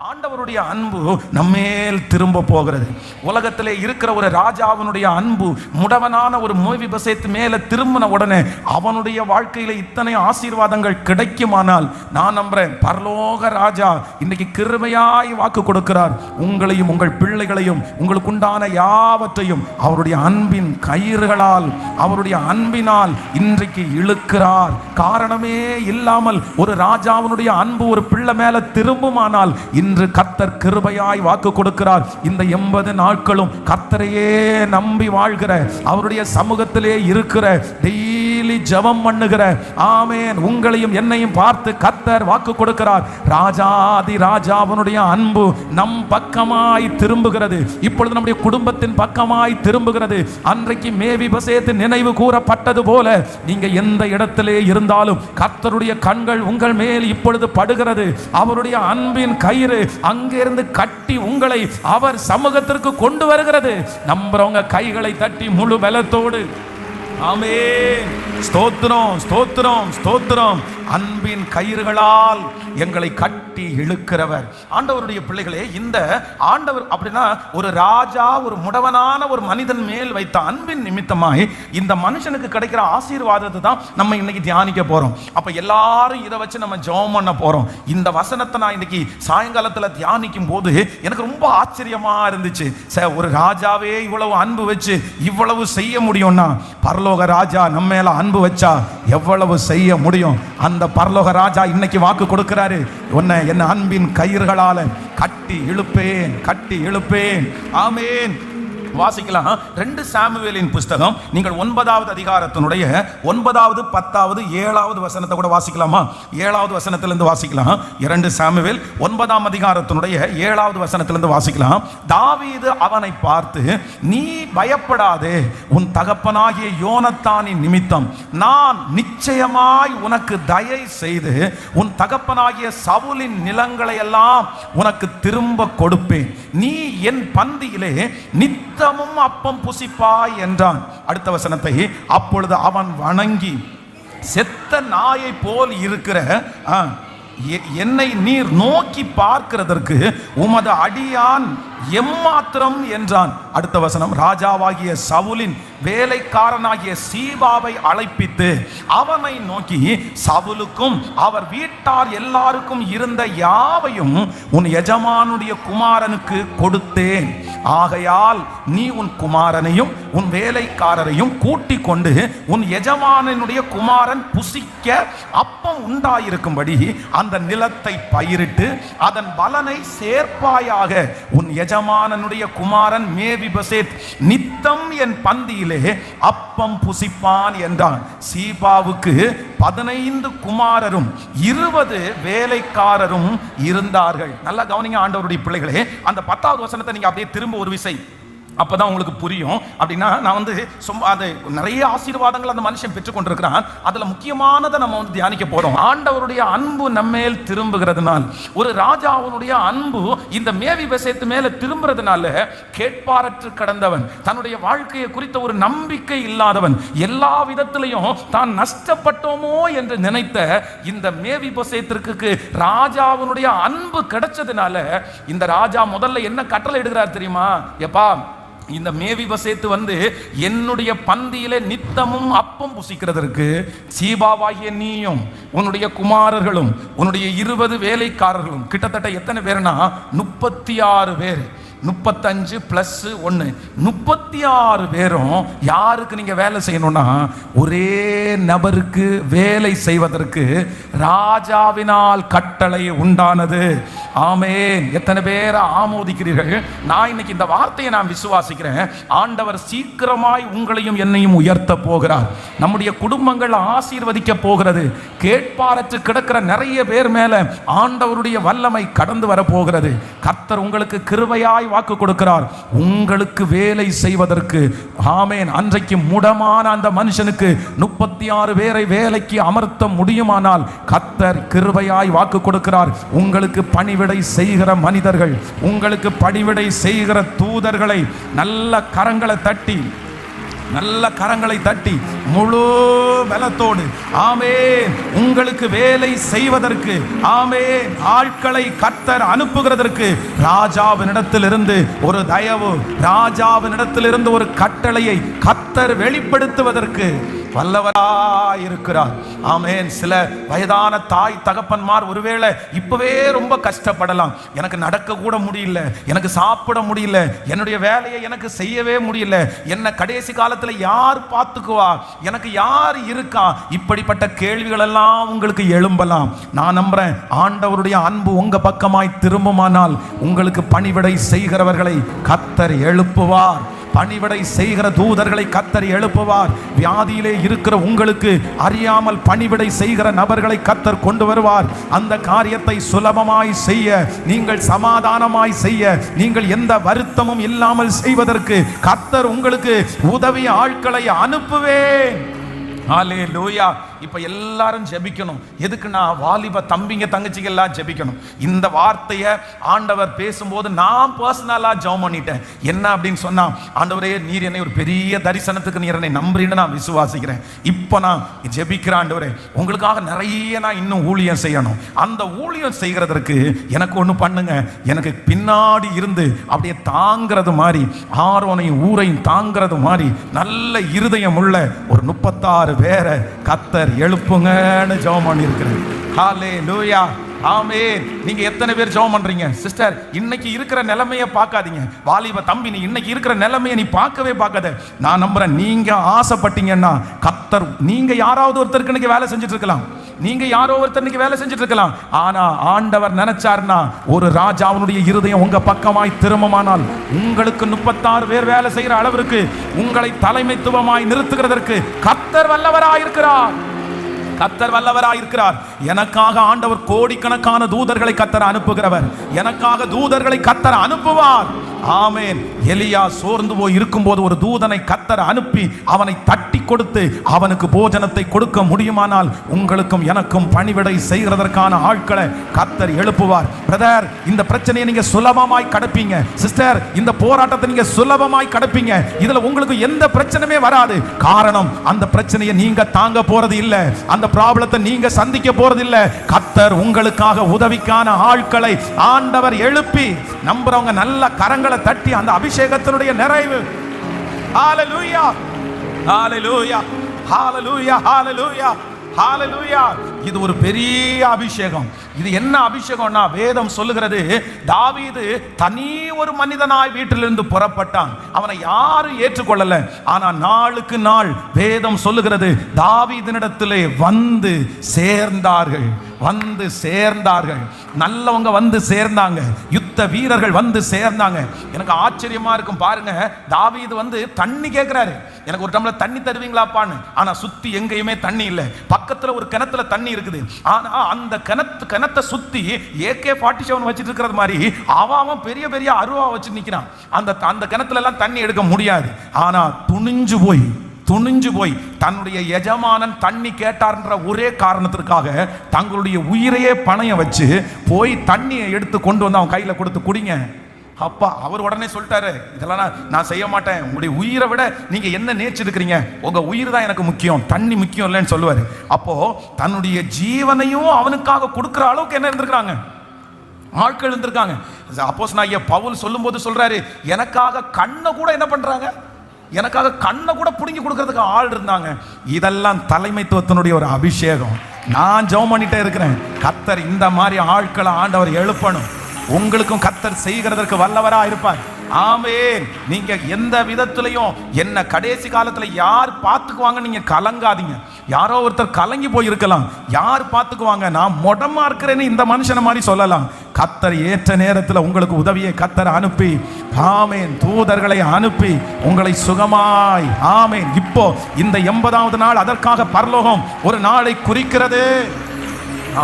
ஆண்டவருடைய அன்பு நம்மேல் திரும்ப போகிறது. உலகத்திலே இருக்கிற ஒரு ராஜாவினுடைய அன்பு முடவனான ஒரு மேவிபோசேத் மேல திரும்பின உடனே அவனுடைய வாழ்க்கையில இத்தனை ஆசீர்வாதங்கள் கிடைக்குமானால் நான் நம்புறேன் பரலோக ராஜா இன்னைக்கு கிருபையாய் வாக்கு கொடுக்கிறார். உங்களையும் உங்கள் பிள்ளைகளையும் உங்களுக்கு உண்டான யாவற்றையும் அவருடைய அன்பின் கயிறுகளால் அவருடைய அன்பினால் இன்றைக்கு இழுக்கிறார். காரணமே இல்லாமல் ஒரு ராஜாவினுடைய அன்பு ஒரு பிள்ளை மேல திரும்புமானால் இன்று கர்த்தர் கிருபையாய் வாக்கு கொடுக்கிறார். இந்த 80 நாட்களும் கர்த்தரையே நம்பி வாழ்கிற அவருடைய சமூகத்திலே இருக்கிற டெய்லி ஜெபம் பண்ணுகிற ஆமென் உங்களையும் என்னையும் பார்த்து கர்த்தர் வாக்கு கொடுக்கிறார். ராஜாதி ராஜாவினுடைய அன்பு நம் பக்கமாய் திரும்புகிறது. இப்பொழுது நம்முடைய குடும்பத்தின் பக்கமாய் திரும்புகிறது. அன்றைக்கு மேவிபோசேத் நினைவு கூறப்பட்டது போல நீங்க எந்த இடத்திலே இருந்தாலும் கர்த்தருடைய கண்கள் உங்கள் மேல் இப்பொழுது படுகிறது. அவருடைய அன்பின் கயிறு அங்கிருந்து கட்டி உங்களை அவர் சமூகத்திற்கு கொண்டு வருகிறது. நம்புறவங்க கைகளை தட்டி முழு பலத்தோடு ஆமென் ஸ்தோத்திரம் ஸ்தோத்திரம் ஸ்தோத்திரம். அன்பின் கயிறுகளால் எங்களை கட்டி இழுக்கிறவர் ஆண்டவருடைய பிள்ளைகளே. இந்த ஆண்டவர் அப்படின்னா ஒரு ராஜா ஒரு முடவனான ஒரு மனிதன் மேல் வைத்த அன்பின் நிமித்தமாய் இந்த மனுஷனுக்கு கிடைக்கிற ஆசீர்வாதத்தை தான் நம்ம இன்னைக்கு தியானிக்க போறோம். அப்ப எல்லாரும் இதை வச்சு நம்ம ஜெபம் பண்ண போறோம். இந்த வசனத்தை நான் இன்னைக்கு சாயங்காலத்தில் தியானிக்கும் போது எனக்கு ரொம்ப ஆச்சரியமா இருந்துச்சு. ஒரு ராஜாவே இவ்வளவு அன்பு வச்சு இவ்வளவு செய்ய முடியும்னா பரலோக ராஜா நம்ம மேல அன்பு வச்சா எவ்வளவு செய்ய முடியும். அந்த பரலோக ராஜா இன்னைக்கு வாக்கு கொடுக்கிறாரு. உன்னை என்ன அன்பின் கயிறுகளால கட்டி இழுப்பேன் கட்டி இழுப்பேன். ஆமென். வாசிக்கலாம் 2 சாமுவேலின் புஸ்தகம் நீங்கள் 9வது அதிகாரத்தினுடைய 9வது 10வது 7வது வசனத்தை கூட வாசிக்கலாமா? 7வது வசனத்திலிருந்து வாசிக்கலாம். 2 சாமுவேல் 9ஆம் அதிகாரத்தினுடைய 7வது வசனத்திலிருந்து வாசிக்கலாம். தாவீது அவனை பார்த்து, நீ பயப்படாதே, உன் தகப்பனாகிய யோனத்தானின் நிமித்தம் நான் நிச்சயமாய் உனக்கு தயை செய்து உன் தகப்பனாகிய சவுலின் நிலங்களை எல்லாம் உனக்கு திரும்ப கொடுப்பேன். நீ என் பந்தியிலே நித்தமும் அப்பம் புசிப்பாய் என்றான். அடுத்த வசனத்தை, அப்பொழுது அவன் வணங்கி, செத்த நாயை போல் இருக்கிற என்னை நீர் நோக்கி பார்க்கிறதற்கு உமது அடியான் எம்மாத்திரம் என்றான். அடுத்த வசனம், ராஜாவாகிய சவுலின் வேலைக்காரனாகிய சீபாவை அழைப்பித்து அவனை நோக்கி, சவுலுக்கும் அவர் வீட்டார் எல்லாருக்கும் இருந்த யாவையும் உன் எஜமானுடைய குமாரனுக்கு கொடுத்தேன். ஆகையால் நீ உன் குமாரனையும் உன் வேலைக்காரரையும் கூட்டிக் கொண்டு உன் எஜமானுடைய குமாரன் புசிக்க அப்பம் உண்டாயிருக்கும்படி அந்த நிலத்தை பயிரிட்டு அதன் பலனை சேர்ப்பாயாக. உன் எஜமானனுடைய குமாரன் மேவிபோசேத் நித்தம் என் பந்தியிலே அப்பம் புசிப்பான் என்றான். சீபாவுக்கு 15 குமாரரும் 20 வேலைக்காரரும் இருந்தார்கள். நல்லா கவனிங்க ஆண்டவருடைய பிள்ளைகளே. அந்த 10வது வசனத்தை நீங்க அப்படியே திரும்ப ஒரு விசை, அப்பதான் உங்களுக்கு புரியும். அப்படின்னா நான் அது நிறைய ஆசீர்வாதங்கள் அந்த மனுஷன் பெற்றுக்கொண்டிருக்கிறான். அதுல முக்கியமானதை நம்ம தியானிக்க போறோம். ஆண்டவருடைய அன்பு நம்மேல் திரும்புகிறதுனால், ஒரு ராஜாவுடைய அன்பு இந்த மேவிபோசேத் மேல திரும்புறதுனால, கேட்பாரற்று கடந்தவன், தன்னுடைய வாழ்க்கையை குறித்த ஒரு நம்பிக்கை இல்லாதவன், எல்லா விதத்திலையும் தான் நஷ்டப்பட்டோமோ என்று நினைத்த இந்த மேவிபோசேத்திற்கு ராஜாவுடைய அன்பு கிடைச்சதுனால இந்த ராஜா முதல்ல என்ன கட்டளை இடுகிறார் தெரியுமா? எப்பா, இந்த மேவிபோசேத் என்னுடைய பந்தியிலே நித்தமும் அப்பம் புசிக்கிறதற்கு சீபாவாகிய நீயும் உன்னுடைய குமாரர்களும் உன்னுடைய 20 வேலைக்காரர்களும், கிட்டத்தட்ட எத்தனை பேர்னா 36 பேர், 35 + 1 36 பேரும் யாருக்கு நீங்க வேலை செய்யணும்னா ஒரே நபருக்கு வேலை செய்வதற்கு ராஜாவினால் கட்டளை உண்டானது. ஆமென். எத்தனை பேரை ஆமோதிக்கிறீர்கள்? நான் இன்னைக்கு இந்த வார்த்தையை நான் விசுவாசிக்கிறேன். ஆண்டவர் சீக்கிரமாய் உங்களையும் என்னையும் உயர்த்த போகிறார். நம்முடைய குடும்பங்கள் ஆசீர்வதிக்க போகிறது. கேட்பாரற்று கிடக்கிற நிறைய பேர் மேல ஆண்டவருடைய வல்லமை கடந்து வர போகிறது. கர்த்தர் உங்களுக்கு கிருபையாய் வாக்கு கொடுக்கிறார். உங்களுக்கு வேலை செய்வதற்கு. ஆமென். அன்றைக்கு முடமான அந்த மனுஷனுக்கு 36 பேரை வேலைக்கு அமர்த்த முடியுமானால் கர்த்தர் கிருபையாய் வாக்கு கொடுக்கிறார். உங்களுக்கு பணிவிடை செய்கிற மனிதர்கள், உங்களுக்கு பணிவிடை செய்கிற தூதர்களை நல்ல கரங்களை தட்டி நல்ல கரங்களை தட்டி முழு பலத்தோடு ஆமென். உங்களுக்கு வேலை செய்வதற்கு ஆமென் ஆட்களை கர்த்தர் அனுப்புகிறதற்கு ராஜாவினிடத்திலிருந்து ஒரு தயவு, ராஜாவினிடத்திலிருந்து ஒரு கட்டளையை கர்த்தர் வெளிப்படுத்துவதற்கு வல்லவராயிருக்கிறார். ஆமென். சில வயதான தாய் தகப்பன்மார் ஒருவேளை இப்பவே ரொம்ப கஷ்டப்படலாம். எனக்கு நடக்க கூட முடியல, எனக்கு சாப்பிட முடியல, என்னுடைய வேலையை எனக்கு செய்யவே முடியல, என்ன கடைசி காலத்துல யார் பார்த்துக்குவா, எனக்கு யார் இருக்கா, இப்படிப்பட்ட கேள்விகள் எல்லாம் உங்களுக்கு எழும்பலாம். நான் நம்புறேன் ஆண்டவருடைய அன்பு உங்க பக்கமாய் திரும்புமானால் உங்களுக்கு பணிவிடை செய்கிறவர்களை கர்த்தர் எழுப்புவார். பணிவிடை செய்கிற தூதர்களை கர்த்தர் எழுப்புவார். வியாதியிலே இருக்கிற உங்களுக்கு அறியாமல் பணிவிடை செய்கிற நபர்களை கர்த்தர் கொண்டு வருவார். அந்த காரியத்தை சுலபமாய் செய்ய, நீங்கள் சமாதானமாய் செய்ய, நீங்கள் எந்த வருத்தமும் இல்லாமல் செய்வதற்கு கர்த்தர் உங்களுக்கு உதவி ஆட்களை அனுப்புவேன். ஹல்லேலூயா. இப்ப எல்லாரும் ஜெபிக்கணும். எதுக்குன்னா வாலிப தம்பிங்க தங்கச்சிங்க எல்லாம் ஜெபிக்கணும். இந்த வார்த்தையை ஆண்டவர் பேசும்போது நான் பர்சனலா ஜெபம் பண்ணிட்டேன். என்ன அப்படின்னு சொன்னா, ஆண்டவரே நீர் என்னை ஒரு பெரிய தரிசனத்துக்கு நீர் என்னை நம்புறீன்னு நான் விசுவாசிக்கிறேன். இப்போ நான் ஜெபிக்கிறேன் ஆண்டவரே, உங்களுக்காக நிறைய நான் இன்னும் ஊழியம் செய்யணும். அந்த ஊழியம் செய்கிறதற்கு எனக்கு ஒன்று பண்ணுங்க. எனக்கு பின்னாடி இருந்து அப்படியே தாங்கிறது மாதிரி, ஆரோனையும் ஊரையும் தாங்கிறது மாதிரி நல்ல இருதயம் உள்ள ஒரு 36 பேரை கர்த்தர் எழுப்புங்கன்னு ஜெபம் பண்ணியிருக்கிறேன். ஹல்லேலூயா. ஆமென். நீங்க எத்தனை பேர் ஜெபம் பண்றீங்க? சிஸ்டர், இன்னைக்கு இருக்கிற நிலைமையை பார்க்காதீங்க. வாலிப தம்பி, நீ இன்னைக்கு இருக்கிற நிலைமையை நீ பார்க்கவே பார்க்காத. நான் நம்புறேன் நீங்க ஆசைப்பட்டீங்கன்னா கர்த்தர், நீங்க யாராவது ஒருத்தருக்கு இன்னைக்கு வேலை செஞ்சுட்டு இருக்கலாம், நீங்க யாரோ ஒருத்தருக்கு வேலை செஞ்சுட்டு இருக்கலாம். ஆனா ஆண்டவர் நினைச்சார்னா ஒரு ராஜாவுடைய இருதயம் உங்க பக்கமாய் திரும்பமானால் உங்களுக்கு 36 பேர் வேலை செய்கிற அளவிற்கு உங்களை தலைமைத்துவமாய் நிறுத்துகிறதற்கு கர்த்தர் வல்லவராயிருக்கிறார். கர்த்தர் வல்லவராயிருக்கிறார். எனக்காக ஆண்டவர் கோடிக்கணக்கான தூதர்களை கர்த்தர் அனுப்புகிறவர். எனக்காக தூதர்களை கர்த்தர் அனுப்புவார். ஆமென். எலியா சோர்ந்து போய் இருக்கும்போது ஒரு தூதனை கர்த்தர் அனுப்பி அவனை தட்டி கொடுத்து அவனுக்கு போஜனத்தை கொடுக்க முடியுமானால் உங்களுக்கும் எனக்கும் பணிவிடை செய்கிறதற்கான ஆட்களை கர்த்தர் எழுப்புவார். பிரதர், இந்த பிரச்சனையை நீங்க சுலபமாய் கடப்பீங்க. சிஸ்டர், இந்த போராட்டத்தை நீங்க சுலபமாய் கடப்பீங்க. இதுல உங்களுக்கு எந்த பிரச்சனையுமே வராது. காரணம், அந்த பிரச்சனையை நீங்க தாங்க போறது இல்ல, அந்த ப்ராப்ளத்தை நீங்க சந்திக்க போறது இல்ல. கர்த்தர் உங்களுக்காக உதவிக்கான ஆட்களை ஆண்டவர் எழுப்பி, நம்புறவங்க நல்ல கரங்களை தட்டி அந்த அபிஷேகத்தினுடைய நிறைவு. ஹல்லேலூயா, ஹல்லேலூயா, ஹல்லேலூயா, ஹல்லேலூயா, ஹல்லேலூயா. இது ஒரு பெரிய அபிஷேகம். இது என்ன அபிஷேகம்னா, வேதம் சொல்லுகிறது தாவீது தனி ஒரு மனிதனாய் வீட்டிலிருந்து புறப்பட்டான். அவனை யாரும் ஏற்றுக்கொள்ளல. ஆனா நாளுக்கு நாள் வேதம் சொல்லுகிறது தாவீதினிடத்திலே வந்து சேர்ந்தார்கள், வந்து சேர்ந்தார்கள். நல்லவங்க வந்து சேர்ந்தாங்க, யுத்த வீரர்கள் வந்து சேர்ந்தாங்க. எனக்கு ஆச்சரியமா இருக்கும் பாருங்க. தாவீது வந்து தண்ணி கேட்கிறாரு, எனக்கு ஒரு டம்ளர் தண்ணி தருவீங்களாப்பான்னு. ஆனா சுத்தி எங்கேயுமே தண்ணி இல்லை. பக்கத்துல ஒரு கிணத்துல தண்ணி இருக்குது. ஆனா அந்த கிணத்தை சுத்தி AK-47 வச்சிட்டு இருக்கிறது மாதிரி அவன் பெரிய பெரிய அருவா வச்சு நிக்கிறான். அந்த கிணத்துல எல்லாம் தண்ணி எடுக்க முடியாது. ஆனா துணிஞ்சு போய் தன்னுடைய எஜமானன் தண்ணி கேட்டார்ன்ற ஒரே காரணத்திற்காக தங்களுடைய உயிரையே பணையம் வச்சு போய் தண்ணியை எடுத்து கொண்டு வந்து அவன் கையில கொடுத்து குடிங்க. அப்பா அவர் உடனே சொல்லிட்டாரு, இதெல்லாம் நான் செய்ய மாட்டேன். உங்களுடைய உயிரை விட நீங்க என்ன நேச்சிருக்கிறீங்க, உங்க உயிர் தான் எனக்கு முக்கியம், தண்ணி முக்கியம் இல்லைன்னு சொல்லுவாரு. அப்போ தன்னுடைய ஜீவனையும் அவனுக்காக கொடுக்கிற அளவுக்கு என்ன இருந்திருக்கிறாங்க, ஆட்கள் இருந்திருக்காங்க. அப்போஸ்தலனாகிய பவுல் சொல்லும் போது சொல்றாரு, எனக்காக கண்ணை கூட என்ன பண்றாங்க, எனக்காக கண்ணை கூட பிடுங்கி கொடுக்கறதுக்கு ஆள் இருந்தாங்க. இதெல்லாம் தலைமைத்துவத்தினுடைய ஒரு அபிஷேகம். நான் ஜெபம் பண்ணிட்டே இருக்கிறேன், கர்த்தர் இந்த மாதிரி ஆட்களை ஆண்டவர் எழுப்பணும். உங்களுக்கும் கர்த்தர் செய்கிறதற்கு வல்லவரா இருப்பார். ஆமென். நீங்க எந்த விதத்திலையும் என்ன கடைசி காலத்துல யார் பார்த்துக்குவாங்க நீங்க கலங்காதீங்க. யாரோ ஒருத்தர் கலங்கி போயிருக்கலாம், யார் பார்த்துக்குவாங்க, நான் மொடமா இருக்கிறேன்னு இந்த மனுஷனை மாதிரி சொல்லலாம். கர்த்தர் ஏற்ற நேரத்தில் உங்களுக்கு உதவியை கர்த்தர் அனுப்பி, ஆமென், தூதர்களை அனுப்பி உங்களை சுகமாய், ஆமென். இப்போ இந்த 80வது நாள் அதற்காக பரலோகம் ஒரு நாளை குறிக்கிறது.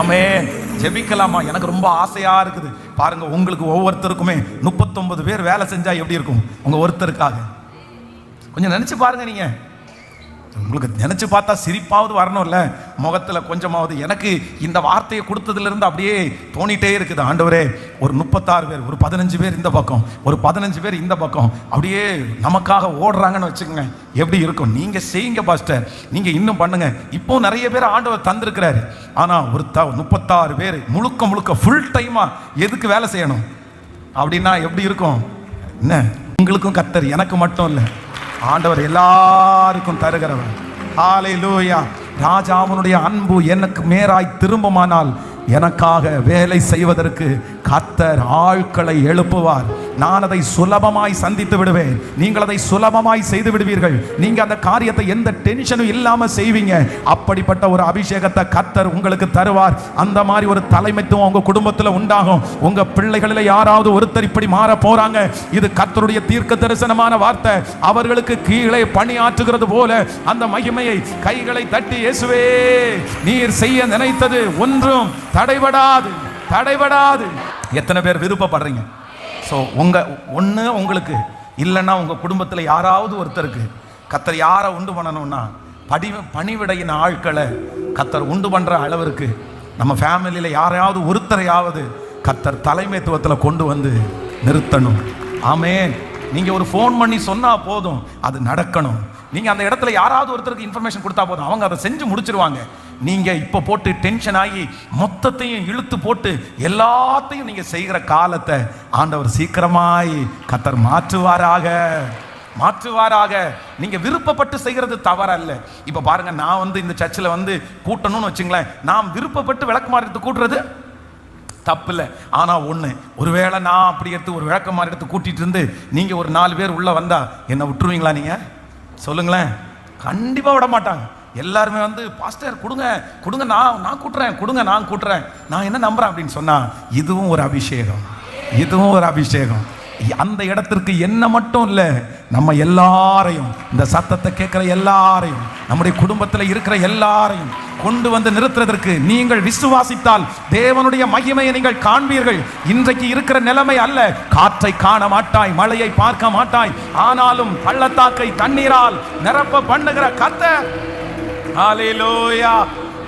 ஆமென். ஜெபிக்கலாமா? எனக்கு ரொம்ப ஆசையா இருக்குது. பாருங்க, உங்களுக்கு ஒவ்வொருத்தருக்குமே 39 பேர் வேலை செஞ்சா எப்படி இருக்கும் உங்க ஒருத்தருக்காக? கொஞ்சம் நினைச்சு பாருங்க. நீங்க உங்களுக்கு நினைச்சு பார்த்தா சிரிப்பாவது வரணும்ல முகத்துல கொஞ்சமாவது. எனக்கு இந்த வார்த்தையை கொடுத்ததுல இருந்து அப்படியே தோணிட்டே இருக்குது, ஆண்டவரே ஒரு 36 பேர், ஒரு 15 பேர் இந்த பக்கம், ஒரு 15 பேர் இந்த பக்கம் அப்படியே நமக்காக ஓடுறாங்கன்னு வச்சுக்கோங்க, எப்படி இருக்கும்? நீங்க செய்யுங்க பாஸ்டர், நீங்க இன்னும் பண்ணுங்க. இப்போ நிறைய பேர் ஆண்டவர் தந்திருக்கிறாரு. ஆனா ஒரு 36 பேர் முழுக்க முழுக்க ஃபுல் டைமா எதுக்கு வேலை செய்யணும் அப்படின்னா எப்படி இருக்கும்? என்ன, உங்களுக்கும் கர்த்தர், எனக்கு மட்டும் இல்லை, ஆண்டவர் எல்லாருக்கும் தருகிறவர். ஹல்லேலூயா. ராஜாவுடைய அன்பு எனக்கு மேலாய் திரும்புமானால் எனக்காக வேலை செய்வதற்கு கர்த்தர் ஆட்களை எழுப்புவார். நான் அதை சுலபமாய் சந்தித்து விடுவேன், நீங்கள் அதை சுலபமாய் செய்து விடுவீர்கள். நீங்க அந்த காரியத்தை எந்த டென்ஷனும் இல்லாம செய்வீங்க. அப்படிப்பட்ட ஒரு அபிஷேகத்தை கர்த்தர் உங்களுக்கு தருவார். அந்த மாதிரி ஒரு தலைமைத்துவம் உங்க குடும்பத்துல உண்டாகும். உங்க பிள்ளைகளில் யாராவது ஒருத்தர் இப்படி மாற போறாங்க, இது கர்த்தருடைய தீர்க்க தரிசனமான வார்த்தை. அவர்களுக்கு கீழே பணியாற்றுகிறது போல அந்த மகிமையை கைகளை தட்டி, இயேசுவே நீர் செய்ய நினைத்தது ஒன்றும் தடைபடாது, தடைபடாது. எத்தனை பேர் விருப்பப்படுறீங்க? ஸோ உங்களுக்கு இல்லைன்னா உங்கள் குடும்பத்தில் யாராவது ஒருத்தருக்கு கர்த்தர் யாரை உண்டு பண்ணணும்னா பணிவிடையின் ஆட்களை கர்த்தர் உண்டு பண்ணுற அளவிற்கு நம்ம ஃபேமிலியில் யாரையாவது ஒருத்தரையாவது கர்த்தர் தலைமைத்துவத்தில் கொண்டு வந்து நிறுத்தணும். ஆமென். நீங்கள் ஒரு ஃபோன் பண்ணி சொன்னால் போதும், அது நடக்கணும். நீங்கள் அந்த இடத்துல யாராவது ஒருத்தருக்கு இன்ஃபர்மேஷன் கொடுத்தா போதும், அவங்க அதை செஞ்சு முடிச்சிருவாங்க. நீங்க இப்ப போட்டு டென்ஷன் ஆகி மொத்தத்தையும் இழுத்து போட்டு எல்லாத்தையும் நீங்க செய்கிற காலத்தை ஆண்டவர் சீக்கிரமாய் கர்த்தர் மாற்றுவாராக, மாற்றுவாராக. நீங்க விருப்பப்பட்டு செய்கிறது தவறல்ல. இப்ப பாருங்க, நான் இந்த சர்ச்சில் கூட்டணும்னு வச்சுங்களேன், நான் விருப்பப்பட்டு விளக்குமாறு கூட்டுறது தப்பு இல்லை. ஆனா ஒண்ணு, ஒருவேளை நான் அப்படி எடுத்து ஒரு விளக்கமாறு எடுத்து கூட்டிட்டு இருந்து நீங்க ஒரு 4 பேர் உள்ள வந்தா என்ன விட்டுருவீங்களா? நீங்க சொல்லுங்களேன். கண்டிப்பா விட மாட்டாங்க. எல்லாருமே பாஸ்டர் கொடுங்க கொடுங்க, நான் கூட்டுறேன், கொடுங்க நான் கூட்டுறேன், நான் என்ன நம்புறேன் அப்படின்னு சொன்னா இதுவும் ஒரு அபிஷேகம், இதுவும் ஒரு அபிஷேகம். அந்த இடத்திற்கு என்ன மட்டும் இல்லை, நம்ம எல்லாரையும், இந்த சத்தத்தை கேட்கிற எல்லாரையும், நம்முடைய குடும்பத்தில் இருக்கிற எல்லாரையும் கொண்டு வந்து நிறுத்துறதற்கு நீங்கள் விசுவாசித்தால் தேவனுடைய மகிமையை நீங்கள் காண்பீர்கள். இன்றைக்கு இருக்கிற நிலைமை அல்ல. காற்றை காண மாட்டாய், மழையை பார்க்க மாட்டாய், ஆனாலும் பள்ளத்தாக்கை தண்ணீரால் நிரப்ப பண்ணுகிற கர்த்தர். ஹல்லேலூயா.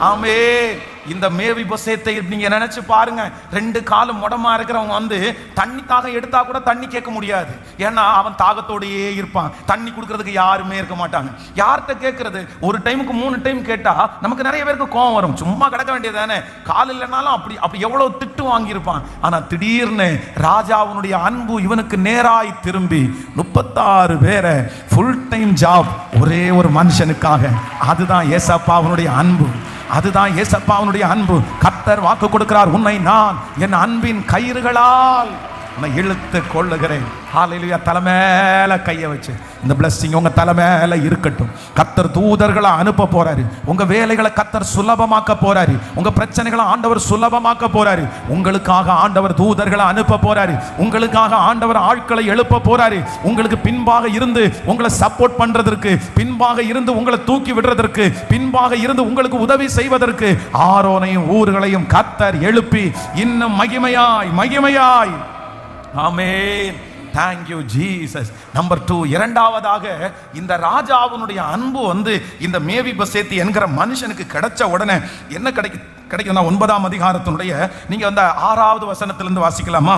ஆமென். இந்த மேவிபோசேத்தை நீங்க நினைச்சு பாருங்க. 2 காலும் முடமா இருக்கிறவங்க தண்ணிக்காக எடுத்தா கூட தண்ணி கேட்க முடியாது. ஏன்னா அவன் தாகத்தோடையே இருப்பான். தண்ணி கொடுக்கறதுக்கு யாருமே இருக்க மாட்டாங்க. யார்கிட்ட கேட்கறது? ஒரு டைமுக்கு 3 டைம் கேட்டா நமக்கு நிறைய பேருக்கு கோபம் வரும். சும்மா கிடக்க வேண்டியதானே, கால் இல்லைனாலும் அப்படி எவ்வளவு திட்டு வாங்கியிருப்பான். ஆனா திடீர்னு ராஜாவுடைய அன்பு இவனுக்கு நேராய் திரும்பி 36 பேரை ஃபுல் டைம் ஜாப் ஒரே ஒரு மனுஷனுக்காக. அதுதான் ஏசப்பாவுடைய அன்பு, அதுதான் ஏசப்பாவுடைய அன்பு. கர்த்தர் வாக்கு கொடுக்கிறார், உன்னை நான் என் அன்பின் கயிறுகளால் உன்னை இழுத்து கொள்ளுகிறேன். ஹல்லேலூயா. தலைமையில கையை வச்சு இந்த பிளஸிங் உங்க தலைமையில இருக்கட்டும். கர்த்தர் தூதர்களை அனுப்ப போறாரு. உங்க வேலைகளை கர்த்தர் சுலபமாக்க போறாரு. உங்க பிரச்சனைகளை ஆண்டவர் சுலபமாக்க போறாரு. உங்களுக்காக ஆண்டவர் தூதர்களை அனுப்ப போறாரு. உங்களுக்காக ஆண்டவர் ஆட்களை எழுப்ப போறாரு. உங்களுக்கு பின்பாக இருந்து உங்களை சப்போர்ட் பண்றதற்கு, பின்பாக இருந்து உங்களை தூக்கி விடுறதற்கு, பின்பாக இருந்து உங்களுக்கு உதவி செய்வதற்கு ஆரோனையும் ஊர்களையும் கர்த்தர் எழுப்பி இன்னும் மகிமையாய் மகிமையாய். ஆமென். Thank you Jesus. நம்பர் 2, இரண்டாவதாக இந்த ராஜாவுடைய அன்பு இந்த மேவிபோசேத் என்கிற மனுஷனுக்கு கிடைச்ச உடனே என்ன கிடைக்கும்னா 9ஆம் அதிகாரத்தினுடைய நீங்க 6வது வசனத்திலிருந்து வாசிக்கலாமா?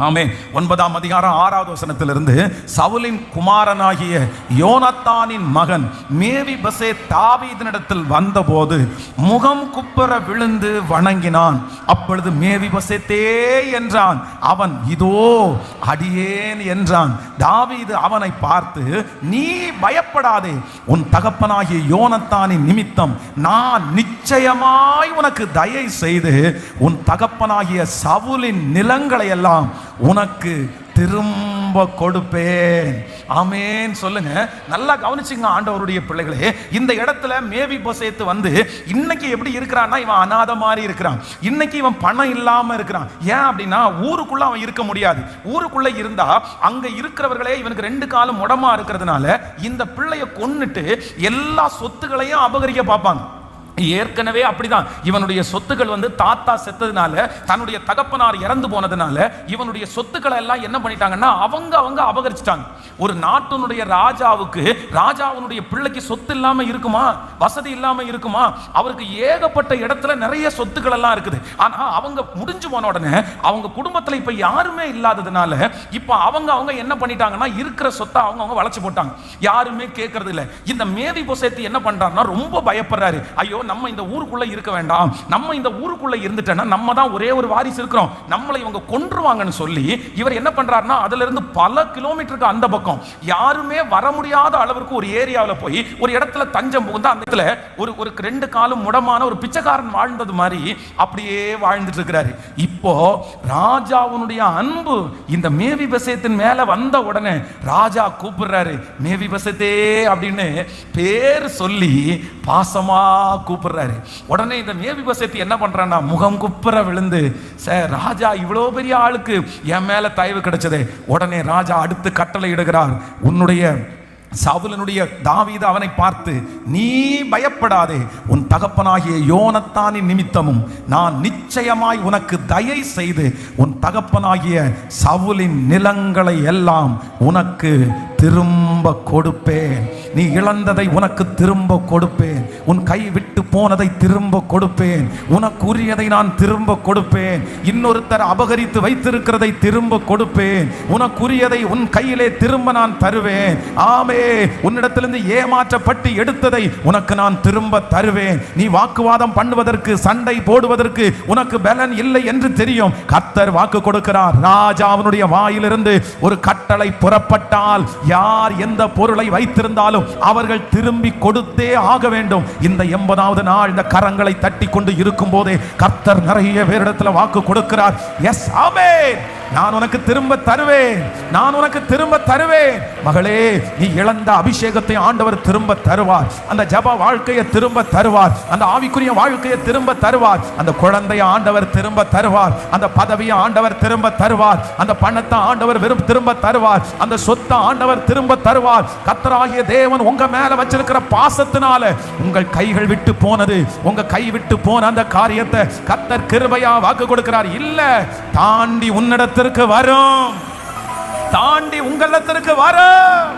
ஆமென். 9ஆம் அதிகாரம் 6வது வசனத்திலிருந்து, சவுலின் குமாரனாகிய யோனத்தானின் மகன் மேவிபோசேத் தாவீதினிடத்தில் வந்தபோது முகம் குப்புற விழுந்து வணங்கினான். அப்பொழுது மேவிபோசேத்தே என்றான். அவன் இதோ அடியேன் என்றான். தாவீது அவனை பார்த்து, நீ பயப்படாதே, உன் தகப்பனாகிய யோனத்தானின் நிமித்தம் நான் நிச்சயமாய் உனக்கு தயை செய்து உன் தகப்பனாகிய சவுலின் நிலங்களை எல்லாம் உனக்கு திரும்ப கொடுப்பேன். ஆமென். சொல்லுங்க. நல்லா கவனிச்சுங்க ஆண்டவருடைய பிள்ளைகளே. இந்த இடத்துல மேவிபோசேத் இன்னைக்கு எப்படி இருக்கிறான்னா, இவன் அநாத மாதிரி இருக்கிறான். இன்னைக்கு இவன் பணம் இல்லாம இருக்கிறான். ஏன் அப்படின்னா ஊருக்குள்ள அவன் இருக்க முடியாது. ஊருக்குள்ள இருந்தா அங்க இருக்கிறவர்களே இவனுக்கு 2 காலும் முடமா இருக்கிறதுனால இந்த பிள்ளைய கொன்னுட்டு எல்லா சொத்துக்களையும் அபகரிக்க பார்ப்பாங்க. ஏற்கனவே அப்படிதான். இவனுடைய சொத்துக்கள் தாத்தா செத்ததுனால, தன்னுடைய தகப்பனார் இறந்து போனதுனால இவனுடைய சொத்துக்களை எல்லாம் என்ன பண்ணிட்டாங்கன்னா அவங்க அபகரிச்சிட்டாங்க. ஒரு நாட்டினுடைய ராஜாவுக்கு, ராஜாவுடைய பிள்ளைக்கு சொத்து இல்லாம இருக்குமா? வசதி இல்லாம இருக்குமா? அவருக்கு ஏகப்பட்ட இடத்துல நிறைய சொத்துக்கள் எல்லாம் இருக்குது. ஆனா அவங்க முடிஞ்சு போன உடனே அவங்க குடும்பத்துல இப்ப யாருமே இல்லாததுனால இப்ப அவங்க என்ன பண்ணிட்டாங்கன்னா இருக்கிற சொத்தை அவங்க வளைச்சு போட்டாங்க. யாருமே கேட்கறது இல்ல. இந்த மேவிபோசேத் என்ன பண்றாருன்னா ரொம்ப பயப்படுறாரு. ஐயோ, நம்ம இந்த ஊருக்குள்ள இருக்க வேண்டாம், நம்ம இந்த ஊருக்குள்ள இருந்துட்டேன்னா நம்ம தான் ஒரே ஒரு வாரிசு இருக்கிறோம், நம்மளை இவங்க கொன்றுவாங்கன்னு சொல்லி இவர் என்ன பண்றாருன்னா அதுல இருந்து பல கிலோமீட்டருக்கு அந்த பக்கம் யாருமே வர முடியாத அளவுக்கு ஒரு ஏரியாவில் போய் ஒரு இடத்துல தஞ்சம் புகுந்து அந்த இடத்துல ஒரு 2 காலும் முடமான ஒரு பிச்சைக்காரன் வாழ்ந்தது மாதிரி அப்படியே வாழ்ந்துட்டு இருக்கிறாரு. இப்போ ராஜாவுடைய அன்பு இந்த மேவிபோசேத்தின் மேல வந்த உடனே ராஜா கூப்பிடுறாரு, மேவிபோசேத்தே அப்படின்னு பேர் சொல்லி பாசமா கூப்பிடுறாரு. உடனே இந்த மேவிபோசேத் என்ன பண்றான்னா முகம் குப்புற விழுந்து, சார் ராஜா இவ்வளோ பெரிய ஆளுக்கு என் மேல தயவு கிடைச்சதே. உடனே ராஜா அடுத்து கட்டளை இடுகிறார், உன்னுடைய சவுலனுடைய தாவீது அவனை பார்த்து, நீ பயப்படாதே, உன் தகப்பனாகிய யோனத்தானின் நிமித்தமும் நான் நிச்சயமாய் உனக்கு தயை செய்து உன் தகப்பனாகிய சவுலின் நிலங்களை எல்லாம் உனக்கு திரும்ப கொடுப்பேன். நீ இழந்ததை உனக்கு திரும்ப கொடுப்பேன். உன் கை விட்டு போனதை திரும்ப கொடுப்பேன். உனக்கு உரியதை நான் திரும்ப கொடுப்பேன். இன்னொருத்தர் அபகரித்து வைத்திருக்கிறதை திரும்ப கொடுப்பேன். உனக்குரியதை உன் கையிலே திரும்ப நான் தருவேன். ஆமே, உன்னிடத்திலிருந்து ஏமாற்றப்பட்டு எடுத்ததை உனக்கு நான் திரும்ப தருவேன். நீ வாக்குவாதம் பண்ணுவதற்கு, சண்டை போடுவதற்கு உனக்கு பலன் இல்லை என்று தெரியும். கர்த்தர் வாக்கு கொடுக்கிறார். ராஜா அவனுடைய வாயிலிருந்து ஒரு கட்டளை புறப்பட்டால் யார் எந்த பொருளை வைத்திருந்தாலும் அவர்கள் திரும்பி கொடுத்தே ஆக வேண்டும். இந்த 80வது நாள் இந்த கரங்களை தட்டி கொண்டு இருக்கும் போதே கர்த்தர் நிறைய பேரிடத்தில் வாக்கு கொடுக்கிறார். எஸ், ஆமென். நான் உனக்கு திரும்ப தருவேன், நான் உனக்கு திரும்ப தருவேன். மகளே, நீ இழந்த அபிஷேகத்தை ஆண்டவர் திரும்ப தருவார். அந்த ஜப வாழ்க்கையை திரும்ப தருவார். அந்த ஆவிக்குரிய வாழ்க்கையை திரும்ப தருவார். அந்த குழந்தையை ஆண்டவர் திரும்ப தருவார். அந்த பதவியை ஆண்டவர் திரும்ப தருவார். அந்த பணத்தை ஆண்டவர் திரும்ப தருவார். அந்த சொத்தை ஆண்டவர் திரும்ப தருவார். கர்த்தராகிய தேவன் உங்க மேல வச்சிருக்கிற பாசத்தினால உங்கள் கைகள் விட்டு போனது, உங்க கை விட்டு போன அந்த காரியத்தை கர்த்தர் கிருபையா வாக்கு கொடுக்கிறார். இல்ல, தாண்டி உன்னிடத்திற்கு வரும், தாண்டி உங்களிடத்திற்கு வரும்.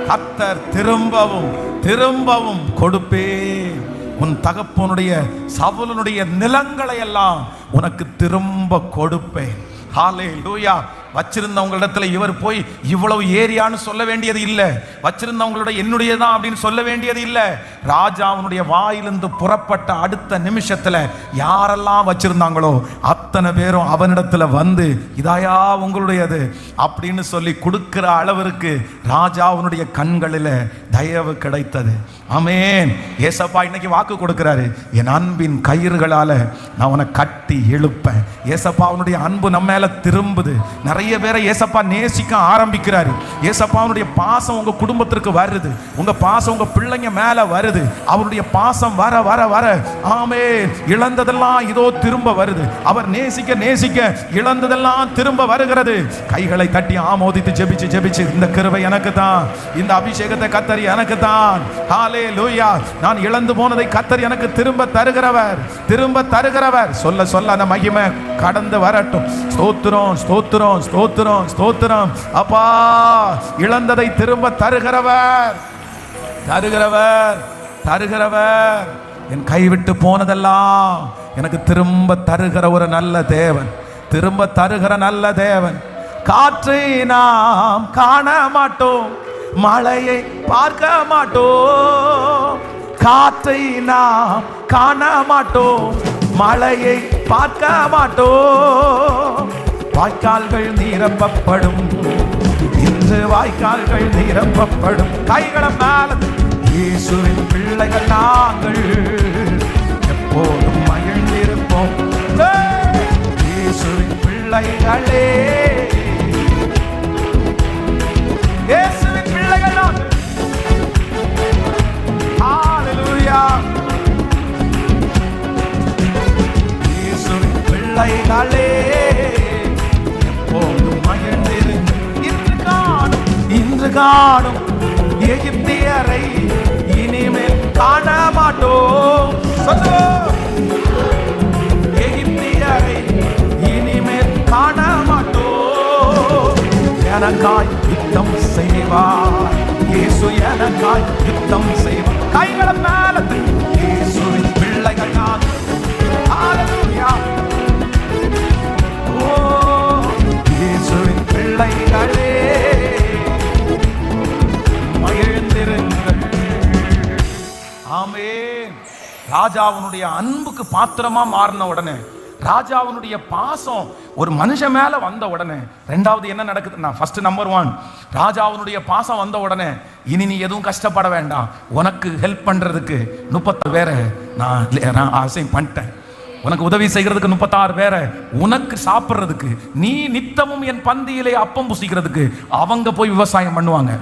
கர்த்தர் திரும்பவும் திரும்பவும் கொடுப்பேன். உன் தகப்பனுடைய சவுலனுடைய நிலங்களை எல்லாம் உனக்கு திரும்ப கொடுப்பேன். ஹல்லேலூயா. வச்சிருந்தவங்களிடத்துல இவர் போய் இவ்வளவு ஏரியான்னு சொல்ல வேண்டியது இல்லை. வச்சிருந்தவங்களோட என்னுடையதான் அப்படின்னு சொல்ல வேண்டியது இல்லை. ராஜாவுடைய வாயிலிருந்து புறப்பட்ட அடுத்த நிமிஷத்துல யாரெல்லாம் வச்சிருந்தாங்களோ அத்தனை பேரும் அவனிடத்துல வந்து இதாயா உங்களுடையது அப்படின்னு சொல்லி கொடுக்கிற அளவிற்கு ராஜாவுடைய கண்களில் தயவு கிடைத்தது. ஆமென். ஏசப்பா இன்னைக்கு வாக்கு கொடுக்கிறாரு, என் அன்பின் கயிறுகளால நான் உன்னை கட்டி இழுப்பேன். ஏசப்பா அவனுடைய அன்பு நம்ம மேல திரும்புது. நிறைய பேரை ஏசப்பா நேசிக்க ஆரம்பிக்கிறாரு. ஏசப்பா அவனுடைய பாசம் உங்க குடும்பத்திற்கு வருது. உங்க பாசம் உங்க பிள்ளைங்க மேல வருது. அவருடைய பாசம் வர வர வர ஆமென், இழந்ததெல்லாம் இதோ திரும்ப வருது. அவர் நேசிக்க நேசிக்க இழந்ததெல்லாம் திரும்ப வருகிறது. கைகளை தட்டி ஆமோதித்து ஜெபிச்சு ஜெபிச்சு, இந்த கிருபை எனக்கு தான், இந்த அபிஷேகத்தை கர்த்தர் எனக்கு தான். ஹல்லேலூயா. நான் இழந்து போனதை கர்த்தர் எனக்கு திரும்ப தருகிறவர், திரும்ப தருகிறவர். சொல்ல சொல்ல அந்த மகிமை கடந்து வரட்டும். ஸ்தோத்திரம் ஸ்தோத்திரம் ஸ்தோத்திரம் ஸ்தோத்திரம். அப்பா, இழந்ததை திரும்ப தருகிறவர், தருகிறவர், தருகிறவர். என் கைவிட்டு போனதெல்லாம் எனக்கு திரும்ப தருகிற ஒரு நல்ல தேவன், திரும்ப தருகிற நல்ல தேவன். காற்றை நாம் காண மாட்டோம், மழையை பார்க்க மாட்டோம். காற்றை நாம் காண மாட்டோம், மழையை பார்க்க மாட்டோம். வாய்க்கால்கள் நிரப்பப்படும், இன்று வாய்க்கால்கள் நிரப்பப்படும். கைகளை மேல, இயேசுவின் பிள்ளைகள் நாங்கள் எப்போதும் மகிழ்ந்திருப்போம். இயேசுவின் பிள்ளைகளே, இயேசுவின் பிள்ளைகள் நாங்கள். ஹல்லேலூயா. இயேசுவின் பிள்ளைகளே எப்போதும் மகிழ்ந்திருங்கள். இன்று காணும் எகிப்தியரை இனிமேல் காண மாட்டோம். சொல்லுவோம், எகிப்தியரை இனிமேல் காண மாட்டோம். எனக்காய் யுத்தம் செய்வார் இயேசு, எனக்காய் யுத்தம் செய்வார். கைகளை மேல இயேசுவின் பிள்ளைகள் நான். ஹல்லேலூயா. ஓ இயேசுவின் பிள்ளைகளே மகிழ்ந்திருங்கள். ஆமென். ராஜாவுடைய அன்புக்கு பாத்திரமா மாறின உடனே, ராஜாவுடைய பாசம் ஒரு மனுஷன் மேல வந்த உடனே, ரெண்டாவது என்ன நடக்குதுன்னா, ஃபர்ஸ்ட் நம்பர் 1, ராஜாவுடைய பாசம் வந்த உடனே இனி நீ எதுவும் கஷ்டப்பட வேண்டாம், உனக்கு ஹெல்ப் பண்றதுக்கு 36 பேரை நான் அசைன் பண்ணிட்டேன். உனக்கு உதவி செய்கிறதுக்கு 36 பேரை, உனக்கு சாப்பிட்றதுக்கு, நீ நித்தமும் என் பந்தியிலே அப்பம் புசிக்கிறதுக்கு அவங்க போய் விவசாயம் பண்ணுவாங்க,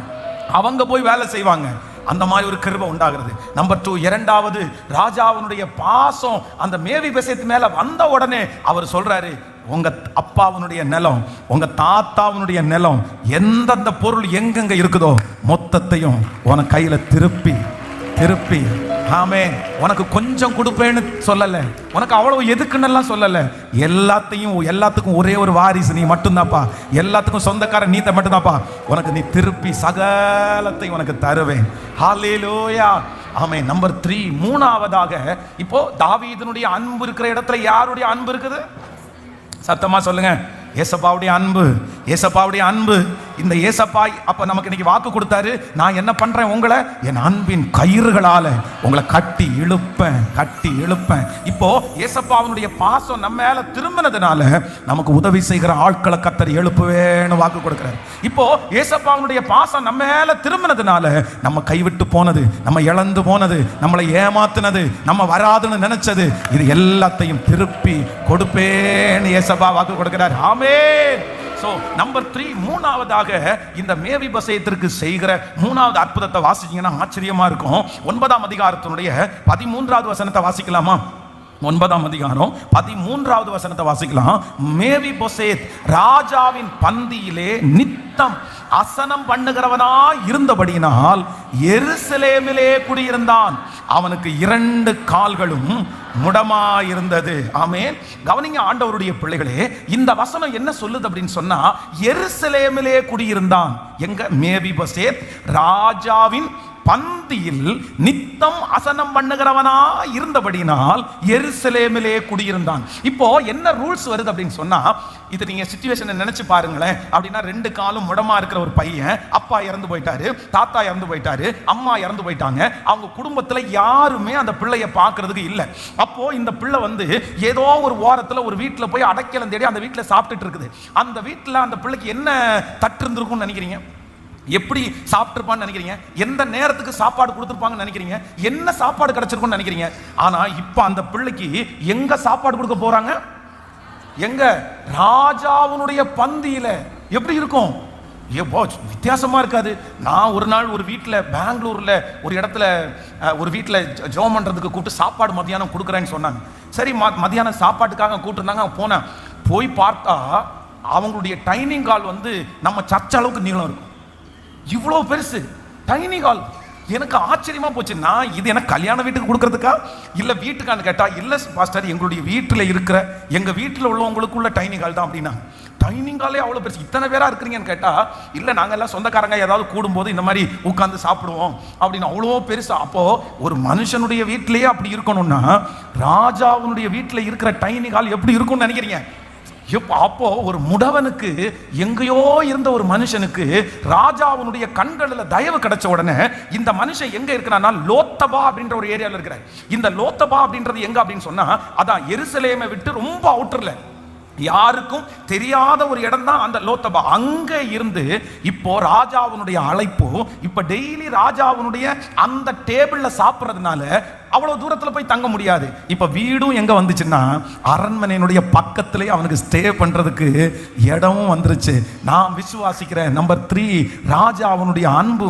அவங்க போய் வேலை செய்வாங்க. அந்த மாதிரி ஒரு கிருபை உண்டாகிறது. நம்பர் 2, இரண்டாவது ராஜாவுடைய பாசம் அந்த மேவிபோசேத் மேல வந்த உடனே அவர் சொல்றாரு, உங்க அப்பாவுடைய நிலம், உங்க தாத்தாவுடைய நிலம், எந்தெந்த பொருள் எங்கெங்க இருக்குதோ மொத்தத்தையும் உன கையில திருப்பி திருப்பி, ஆமென், உனக்கு கொஞ்சம் கொடுப்பேன்னு சொல்லல, உனக்கு அவ்வளவு எதுக்குன்னெல்லாம் சொல்லல, எல்லாத்துக்கும் ஒரே ஒரு வாரிசு நீ மட்டும்தான்ப்பா, எல்லாத்துக்கும் சொந்தக்காரன் நீ மட்டும்தான்ப்பா, உனக்கு நீ திருப்பி சகலத்தை உனக்கு தருவேன். ஹல்லேலூயா. ஆமென். நம்பர் 3, மூணாவதாக இப்போ தாவீதினுடைய அன்பு இருக்கிற இடத்துல யாருடைய அன்பு இருக்குது? சத்தமா சொல்லுங்க. ஏசப்பாவுடைய அன்பு. ஏசப்பாவுடைய அன்பு. இந்த ஏசப்பா அப்ப நமக்கு இன்னைக்கு வாக்கு கொடுத்தாரு, நான் என்ன பண்றேன், உங்களை என் அன்பின் கயிறுகளால உங்களை கட்டி இழுப்பேன். இப்போ ஏசப்பாவுடைய பாசம் நம்ம மேல திரும்பினதுனால நமக்கு உதவி செய்கிற ஆட்களை கர்த்தர் எழுப்புவேன்னு வாக்கு கொடுக்கிறார். இப்போ ஏசப்பாவுடைய பாசம் நம்ம மேல திரும்பினதுனால நம்ம கைவிட்டு போனது, நம்ம இழந்து போனது, நம்மளை ஏமாத்தினது, நம்ம வராதுன்னு நினைச்சது, இது எல்லாத்தையும் திருப்பி கொடுப்பேன்னு ஏசப்பா வாக்கு கொடுக்கிறார். ஆமென். சோ நம்பர் 3, மூணாவதாக இந்த மேவிபோசேத்திற்கு செய்கிற மூணாவது அற்புதத்தை வாசிச்சீங்கன்னா ஆச்சரியமா இருக்கும். 9ஆம் அதிகாரத்தினுடைய 13வது வசனத்தை வாசிக்கலாமா? 9ஆம் அதிகாரம் 13வது வசனத்தை வாசிக்கலாம். மேவிபோசேத் ராஜாவின் பந்தியிலே நித்தம் அசனம் பண்ணுகிறவனாய் இருந்தபடியினால் எருசலேமிலே குடியிருந்தான். அவனுக்கு 2 கால்களும் முடமாயிருந்தது. ஆமென். கவனிங்க ஆண்டவருடைய பிள்ளைகளே, இந்த வசனம் என்ன சொல்லுது அப்படின்னு சொன்னா, எருசலேமிலே குடியிருந்தான். எங்க? மேவிபோசேத் ராஜாவின் பந்தியில் நித்தம் அசனம் பண்ணுகிறவனா இருந்தபடினால் எருசலேமிலே குடியிருந்தான். இப்போ என்ன ரூல்ஸ் வருது அப்படின்னு சொன்னா, இது நீங்க சிச்சுவேஷனை நினைச்சு பாருங்களேன். அப்படின்னா 2 காலும் முடமா இருக்கிற ஒரு பையன், அப்பா இறந்து போயிட்டாரு, தாத்தா இறந்து போயிட்டாரு, அம்மா இறந்து போயிட்டாங்க, அவங்க குடும்பத்துல யாருமே அந்த பிள்ளைய பார்க்கிறதுக்கு இல்லை. அப்போ இந்த பிள்ளை ஏதோ ஒரு ஓரத்துல ஒரு வீட்டுல போய் அடைக்கலம் தேடி அந்த வீட்டுல சாப்பிட்டுட்டு இருக்குது. அந்த வீட்டுல அந்த பிள்ளைக்கு என்ன தட்டு இருந்திருக்கும்னு நினைக்கிறீங்க? எப்படி சாப்பிட்டுருப்பான்னு நினைக்கிறீங்க? எந்த நேரத்துக்கு சாப்பாடு கொடுத்துருப்பாங்கன்னு நினைக்கிறீங்க? என்ன சாப்பாடு கிடைச்சிருக்கும்னு நினைக்கிறீங்க? ஆனா இப்ப அந்த பிள்ளைக்கு எங்க சாப்பாடு கொடுக்க போறாங்க? எங்க? ராஜாவுடைய பந்தியில. எப்படி இருக்கும்? வித்தியாசமா இருக்காது. நான் ஒரு நாள் ஒரு வீட்டில் பெங்களூர்ல ஒரு இடத்துல ஒரு வீட்டில் ஜெபம் பண்றதுக்கு கூப்பிட்டு சாப்பாடு மத்தியானம் கொடுக்குறேன்னு சொன்னாங்க. சரி, மத்தியானம் சாப்பாட்டுக்காக கூப்பிட்டுருந்தாங்க. போனேன். போய் பார்த்தா அவங்களுடைய டைனிங் ஹால் நம்ம சர்ச் அளவுக்கு நீளம் இருக்கும். இவ்வளோ பெருசு டைனிங் ஹால். எனக்கு ஆச்சரியமா போச்சு. நான் இது எனக்கு கல்யாண வீட்டுக்கு கொடுக்கறதுக்கா இல்லை வீட்டுக்கான்னு கேட்டா, இல்லை பாஸ்டர், எங்களுடைய வீட்டில் இருக்கிற எங்க வீட்டில் உள்ளவங்களுக்குள்ள டைனிங் ஹால் தான் அப்படின்னா. டைனிங் ஹாலே அவ்வளோ பெருசு. இத்தனை பேரா இருக்கிறீங்கன்னு கேட்டா, இல்லை நாங்கள் எல்லாம் சொந்தக்காரங்க ஏதாவது கூடும்போது இந்த மாதிரி உட்காந்து சாப்பிடுவோம் அப்படின்னு. அவ்வளோ பெருசா. அப்போ ஒரு மனுஷனுடைய வீட்டிலேயே அப்படி இருக்கணும்னா, ராஜாவுடைய வீட்டில் இருக்கிற டைனிங் ஹால் எப்படி இருக்கும்னு நினைக்கிறீங்க? அப்போ ஒரு முடவனுக்கு, எங்கேயோ இருந்த ஒரு மனுஷனுக்கு ராஜாவுடைய கண்களில் தயவு கிடைச்ச உடனே, இந்த மனுஷன் எங்க இருக்கிறான்னா லோத்தபா அப்படின்ற ஒரு ஏரியாவில் இருக்கிறார். இந்த லோத்தபா அப்படின்றது எங்க அப்படின்னு சொன்னா, அதான் எருசலேமை விட்டு ரொம்ப அவுட்டர்ல, யாருக்கும் தெரியாத ஒரு இடம் தான் அந்த லோத்தபா. அங்க இருந்து இப்போ ராஜாவுடைய அழைப்பு, இப்ப டெய்லி ராஜாவுடைய அந்த டேபிள்ல சாப்பிட்றதுனால அவ்வளவு தூரத்துல போய் தங்க முடியாது. இப்ப வீடும் எங்க வந்துச்சுன்னா அரண்மனையினுடைய பக்கத்திலே அவனுக்கு ஸ்டே பண்றதுக்கு இடமும் வந்துருச்சு. நான் விசுவாசிக்கிறேன். நம்பர் 3, ராஜா அவனுடைய அன்பு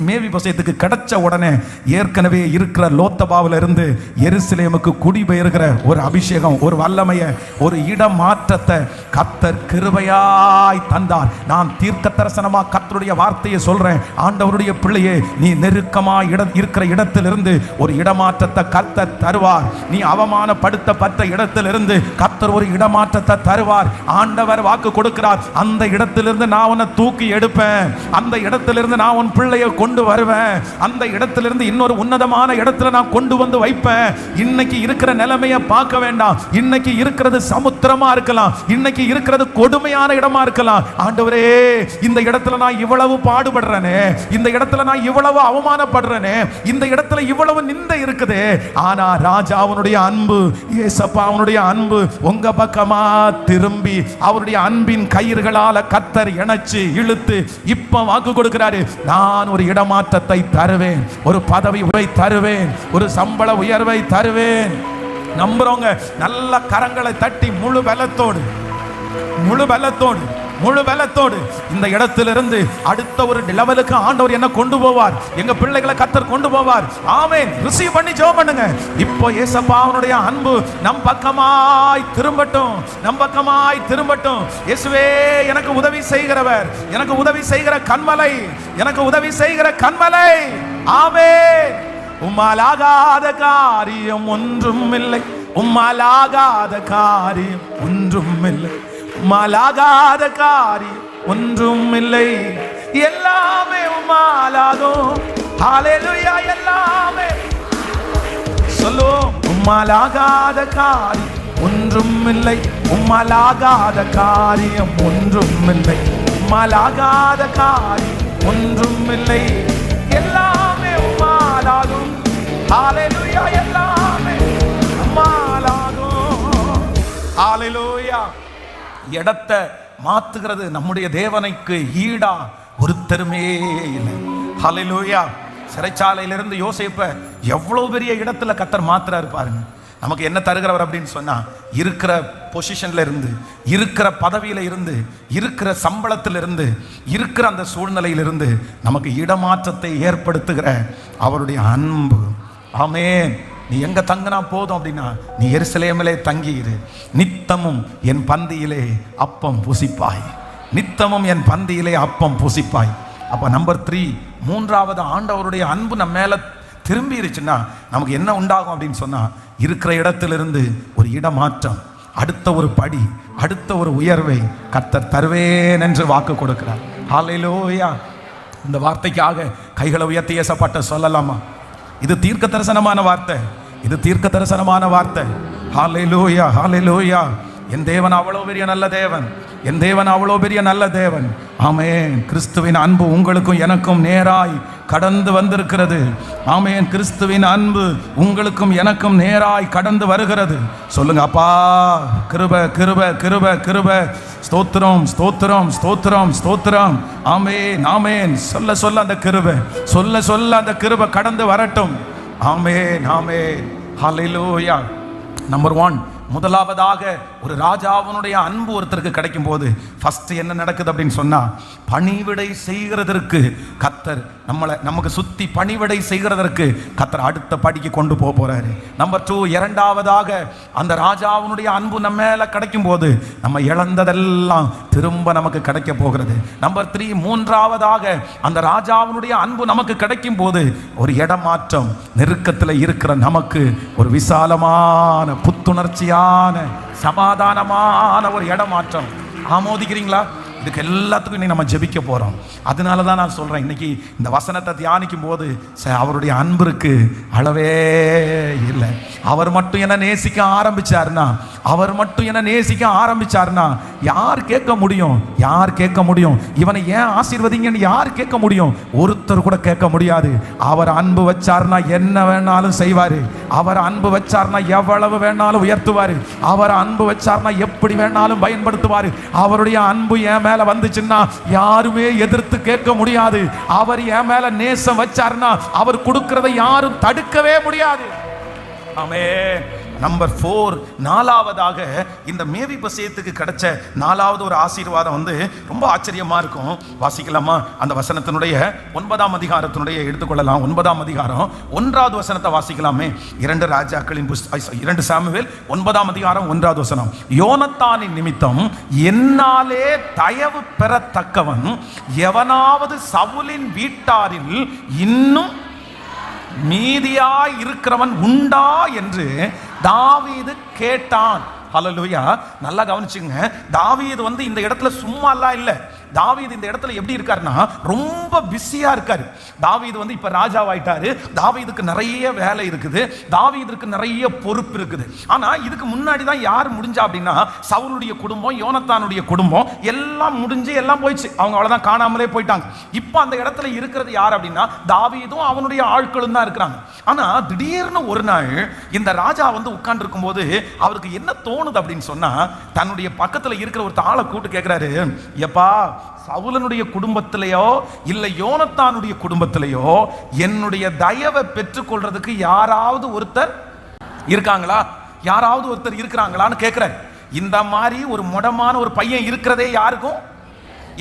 மேவிபோசேத்துக்கு கிடைச்ச உடனே ஏற்கனவே இருக்கிற லோத்தபாவில இருந்து எருசலேமுக்கு குடிபெயர்கிற ஒரு அபிஷேகம், ஒரு வல்லமையை, ஒரு இடமாற்றத்தை கர்த்தர் கிருபையாய் தந்தார். நான் தீர்க்க தரிசனமா கர்த்தருடைய வார்த்தையை சொல்றேன். ஆண்டவருடைய பிள்ளையே, நீ நெருக்கமா இருக்கிற இடத்திலிருந்து ஒரு இடமாற்றத்தை கர்த்தர் தருவார். நீ அவமானப்படுத்தப்பட்ட இடத்திலிருந்து கர்த்தர் ஒரு இடமாற்றத்தை தருவார். ஆண்டவர் வாக்கு கொடுக்கிறார். அந்த இடத்திலிருந்து நான் உன்னை தூக்கி எடுப்பேன். அந்த இடத்திலிருந்து நான் உன் பிள்ளையை கொண்டு வருவேன். அந்த இடத்திலிருந்து இன்னொரு உன்னதமான இடத்துல நான் கொண்டு வந்து வைப்பேன். இன்னைக்கு இருக்கிற நிலைமையை பார்க்க வேண்டாம். இன்னைக்கு இருக்கிறது சமுத்திரமா இருக்கலாம், இன்னைக்கு இருக்கிறது கொடுமையான இடமா இருக்கலாம். ஆண்டவரே, இந்த இடத்துல நான் இவ்வளவு பாடுபடுறேனே, இந்த இடத்துல நான் இவ்வளவு அவமானப்படுறேனே, இந்த இடத்துல இவ்வளவு நிந்தை இருக்குது. ஆனா ராஜா அவனுடைய அன்பு, ஏசப்பா அவனுடைய அன்பு உங்க பக்கமா திரும்பி அவருடைய அன்பின் கயிறுகளால கர்த்தர் இணைச்சு இழுத்து இப்ப வாக்கு கொடுக்கிறாரு. நான் ஒரு இடமாற்றத்தை தருவேன், ஒரு பதவி உயர்வை தருவேன், ஒரு சம்பள உயர்வை தருவேன். நம்புறவங்க நல்ல கரங்களை தட்டி முழு பலத்தோடு இந்த இடத்திலிருந்து அடுத்த ஒரு லெவலுக்கு ஆண்டவர் என்ன கொண்டு போவார். எங்க பிள்ளைகளை கர்த்தர் கொண்டு போவார். ஆமென். ரிசீவ் பண்ணி ஜெபம் பண்ணுங்க. இப்போ இயேசப்பா அவனுடைய அன்பு நம் பக்கமாய் திரும்பட்டும். இயேசுவே, எனக்கு உதவி செய்கிறவர், எனக்கு உதவி செய்கிற கண்மலை, எனக்கு உதவி செய்கிற கண்மலை. ஆமென். உம்மாலாகாத காரியம் ஒன்றும் இல்லை, உம்மாலாகாத காரியம் ஒன்றும் இல்லை, உம்மாலாகாத காரியம் ஒன்றும் இல்லை. எல்லாமே உம்மாலாகும். ஹல்லேலூயா. எல்லாமே சொல்லுவோம். உம்மாலாகாத காரியம் ஒன்றும் இல்லை, உம்மாலாகாத காரியம் ஒன்றும் இல்லை, உம்மாலாகாத காரியம் ஒன்றும் இல்லை. எல்லாமே உம்மாலாகும். ஹல்லேலூயா. எல்லாமே உம்மாலாகும். ஹல்லேலூயா. இடத்தை மாத்துகிறது நம்முடைய தேவனுக்கு ஈடா ஒருத்தருமே இல்லை. ஹல்லேலூயா. சிறைச்சாலையிலிருந்து யோசேப்பை எவ்வளவு பெரிய இடத்துல கர்த்தர் மாத்துறாரு பாருங்க. நமக்கு என்ன தருகிறவர் அப்படின்னு சொன்னா, இருக்கிற பொசிஷன்ல இருந்து, இருக்கிற பதவியில இருந்து, இருக்கிற சம்பளத்தில் இருந்து, இருக்கிற அந்த சூழ்நிலையிலிருந்து நமக்கு இடமாற்றத்தை ஏற்படுத்துகிற அவருடைய அன்பு. ஆமென். நீ எங்க தங்கினா போதும் அப்படின்னா, நீ எருசலேமிலே தங்கியிரு. நித்தமும் என் பந்தியிலே அப்பம் புசிப்பாய், நித்தமும் என் பந்தியிலே அப்பம் புசிப்பாய். அப்ப நம்பர் 3, மூன்றாவது ஆண்டவருடைய அன்பு நம்ம மேல திரும்பி இருச்சுன்னா நமக்கு என்ன உண்டாகும் அப்படின்னு சொன்னா, இருக்கிற இடத்திலிருந்து ஒரு இடமாற்றம், அடுத்த ஒரு படி, அடுத்த ஒரு உயர்வை கர்த்தர் தருவேன் என்று வாக்கு கொடுக்கிறார். ஹல்லேலூயா. இந்த வார்த்தைக்காக கைகளை உயர்த்தி ஏசப்பட்ட சொல்லலாமா? இது தீர்க்க தரிசனமான வார்த்தை, இது தீர்க்க தரிசனமான வார்த்தை. ஹல்லேலூயா. ஹல்லேலூயா. என் தேவன் அவ்வளவு பெரிய நல்ல தேவன், என் தேவன் அவ்வளவு பெரிய நல்ல தேவன். ஆமென். கிறிஸ்துவின் அன்பு உங்களுக்கும் எனக்கும் நேராய் கடந்து வந்திருக்கிறது. ஆமென். கிறிஸ்துவின் அன்பு உங்களுக்கும் எனக்கும் நேராய் கடந்து வருகிறது. சொல்லுங்க, அப்பா கிருபை கிருபை கிருபை கிருபை. ஸ்தோத்திரம் ஸ்தோத்திரம் ஸ்தோத்திரம் ஸ்தோத்திரம். ஆமென் ஆமென். சொல்ல சொல்ல அந்த கிருபை, சொல்ல சொல்ல அந்த கிருபை கடந்து வரட்டும். ஆமென் ஆமென். ஹல்லேலூயா. நம்பர் 1, முதலாவதாக ஒரு ராஜாவினுடைய அன்பு ஒருத்தருக்கு கிடைக்கும் போது ஃபர்ஸ்ட் என்ன நடக்குது அப்படின்னு சொன்னா, பணிவிடை செய்கிறதற்கு கர்த்தர் நமக்கு சுத்தி பணிவிடை செய்கிறதற்கு கர்த்தர் அடுத்த படிக்கு கொண்டு போறாரு. நம்பர் 2, இரண்டாவதாக அந்த ராஜாவினுடைய அன்பு நம்ம மேல கிடைக்கும் போது நம்ம இழந்ததெல்லாம் திரும்ப நமக்கு கிடைக்க போகிறது. நம்பர் 3, மூன்றாவதாக அந்த ராஜாவினுடைய அன்பு நமக்கு கிடைக்கும் போது ஒரு இடமாற்றம், நெருக்கத்தில் இருக்கிற நமக்கு ஒரு விசாலமான புத்துணர்ச்சியான சமாதானமான ஒரு இடமாற்றம். ஆமோதிக்கிறீங்களா? இதுக்கு எல்லாத்துக்கும் இன்னைக்கு நம்ம ஜெபிக்க போறோம். அதனால தான் நான் சொல்றேன், இன்னைக்கு இந்த வசனத்தை தியானிக்கும் போது அவருடைய அன்பிற்கு அளவே இல்லை. அவர் மட்டும் என்ன நேசிக்க ஆரம்பிச்சாருன்னா, அவர் மட்டும் என்ன நேசிக்க ஆரம்பிச்சாருன்னா யார் கேட்க முடியும்? யார் கேட்க முடியும்? இவனை ஏன் ஆசீர்வதிங்கன்னு யார் கேட்க முடியும்? ஒருத்தர் கூட கேட்க முடியாது. அவர் அன்பு வச்சாருன்னா என்ன வேணாலும் செய்வாரு. அவர் அன்பு வச்சாருன்னா எவ்வளவு வேணாலும் உயர்த்துவாரு. அவர் அன்பு வச்சாருன்னா எப்படி வேணாலும் பயன்படுத்துவாரு. அவருடைய அன்பு என் மேல வந்துச்சுன்னா யாருமே எதிர்த்து கேட்க முடியாது. அவர் என் மேல நேசம் வச்சாருன்னா அவர் கொடுக்கிறதை யாரும் தடுக்கவே முடியாது. ஆமென். நம்பர் 4, நாலாவதாக இந்த மேவிபோசேத்துக்கு கிடைச்ச நாலாவது ஒரு ஆசீர்வாதம் ரொம்ப ஆச்சரியமா இருக்கும். வாசிக்கலாமா? அந்த வசனத்தினுடைய 9ஆம் அதிகாரத்தினுடைய எடுத்துக்கொள்ளலாம். 9ஆம் அதிகாரம் 1வது வசனத்தை வாசிக்கலாமே. 2 சாமுவேல் 9ஆம் அதிகாரம் 1வது வசனம். யோனத்தானின் நிமித்தம் என்னாலே தயவு பெறத்தக்கவன் எவனாவது சவுலின் வீட்டாரில் இன்னும் மீதியாய் இருக்கிறவன் உண்டா என்று தாவீது கேட்டான். ஹல்லேலூயா. நல்லா கவனிச்சுங்க. தாவீது இந்த இடத்துல சும்மா எல்லாம் இல்லை. தாவீது இந்த இடத்துல எப்படி இருக்காருன்னா ரொம்ப பிஸியா இருக்காரு. தாவீது இப்ப ராஜாவாயிட்டாரு. தாவீதுக்கு நிறைய வேலை இருக்குது. தாவீதுக்கு நிறைய பொறுப்பு இருக்குது. ஆனா இதுக்கு முன்னாடி தான் யார் முடிஞ்சா அப்படின்னா சவுலுடைய குடும்பம், யோனத்தானுடைய குடும்பம் எல்லாம் முடிஞ்சு எல்லாம் போயிடுச்சு. அவங்க அவ்வளவுதான், காணாமலே போயிட்டாங்க. இப்ப அந்த இடத்துல இருக்கிறது யார் அப்படின்னா தாவீதும் அவனுடைய ஆட்களும் தான் இருக்கிறாங்க. ஆனா திடீர்னு ஒரு நாள் இந்த ராஜா உட்கார்ந்து இருக்கும் போது அவருக்கு என்ன தோணுது அப்படின்னு சொன்னா, தன்னுடைய பக்கத்துல இருக்கிற ஒரு ஆளை கூப்பிட்டு கேட்கிறாரு, எப்பா சவுலனுடைய குடும்பத்திலேயோ இல்ல யோனத்தானுடைய குடும்பத்திலேயோ என்னுடைய தயவை பெற்றுக்கொள்றதுக்கு யாராவது ஒருத்தர் இருக்காங்களா? யாராவது ஒருத்தர் இருக்கிறாங்களான்னு கேட்கிறார். இந்த மாதிரி ஒரு முடமான ஒரு பையன் இருக்கிறதே யாருக்கும்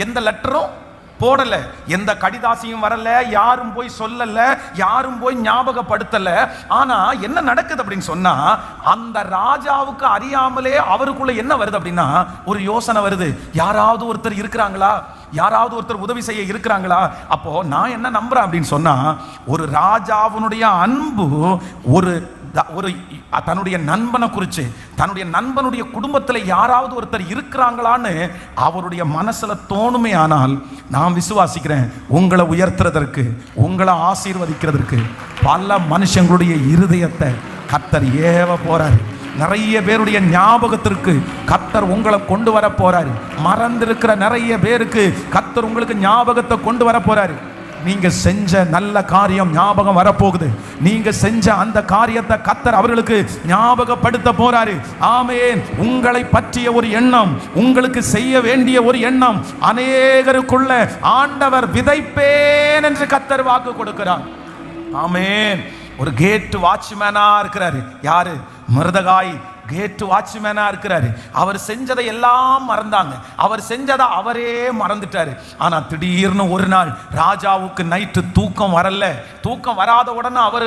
எந்த லெட்டரும் போடல, எந்த கடிதாசியும் வரல, யாரும் போய் சொல்லல, யாரும் போய் ஞாபகப்படுத்தல. ஆனா என்ன நடக்குது அப்படின்னு சொன்னா, அந்த ராஜாவுக்கு அறியாமலே அவருக்குள்ள என்ன வருது அப்படின்னா ஒரு யோசனை வருது. யாராவது ஒருத்தர் இருக்கிறாங்களா? யாராவது ஒருத்தர் உதவி செய்ய இருக்கிறாங்களா? அப்போ நான் என்ன நம்புறேன் அப்படின்னு சொன்னா, ஒரு ராஜாவினுடைய அன்பு ஒரு தன்னுடைய நண்பனை குறித்து, தன்னுடைய நண்பனுடைய குடும்பத்தில் யாராவது ஒருத்தர் இருக்கிறாங்களான்னு அவருடைய மனசுல தோணுமே. ஆனால் நான் விசுவாசிக்கிறேன், உங்களை உயர்த்துறதற்கு, உங்களை ஆசீர்வதிக்கிறதற்கு பல மனுஷங்களுடைய இருதயத்தை கர்த்தர் ஏவ போறாரு. நிறைய பேருடைய ஞாபகத்திற்கு கர்த்தர் உங்களை கொண்டு வர போறாரு. மறந்திருக்கிற நிறைய பேருக்கு கர்த்தர் உங்களுக்கு ஞாபகத்தை கொண்டு வர போறாரு. நீங்க செஞ்ச நல்ல காரியம் ஞாபகம் வரப்போகுது. நீங்க செஞ்ச அந்த காரியத்தை கர்த்தர் அவர்களுக்கு ஞாபகப்படுத்த போறாரு. ஆமென். உங்களை பற்றிய ஒரு எண்ணம், உங்களுக்கு செய்ய வேண்டிய ஒரு எண்ணம் அநேகருக்குள்ள ஆண்டவர் விதைப்பேன் என்று கர்த்தர் வாக்கு கொடுக்கிறார். ஆமென். ஒரு கேட் வாட்ச்மேனா இருக்கிறாரு. யாரு? மொர்தெகாய் கேட் வாட்ச்மேனா இருக்கிறாரு. அவர் செஞ்சதை எல்லாம் மறந்தாங்க. அவர் செஞ்சதை அவரே மறந்துட்டாரு. ஆனா திடீர்னு ஒரு நாள் ராஜாவுக்கு நைட்டு தூக்கம் வரல. தூக்கம் வராத உடனே அவர்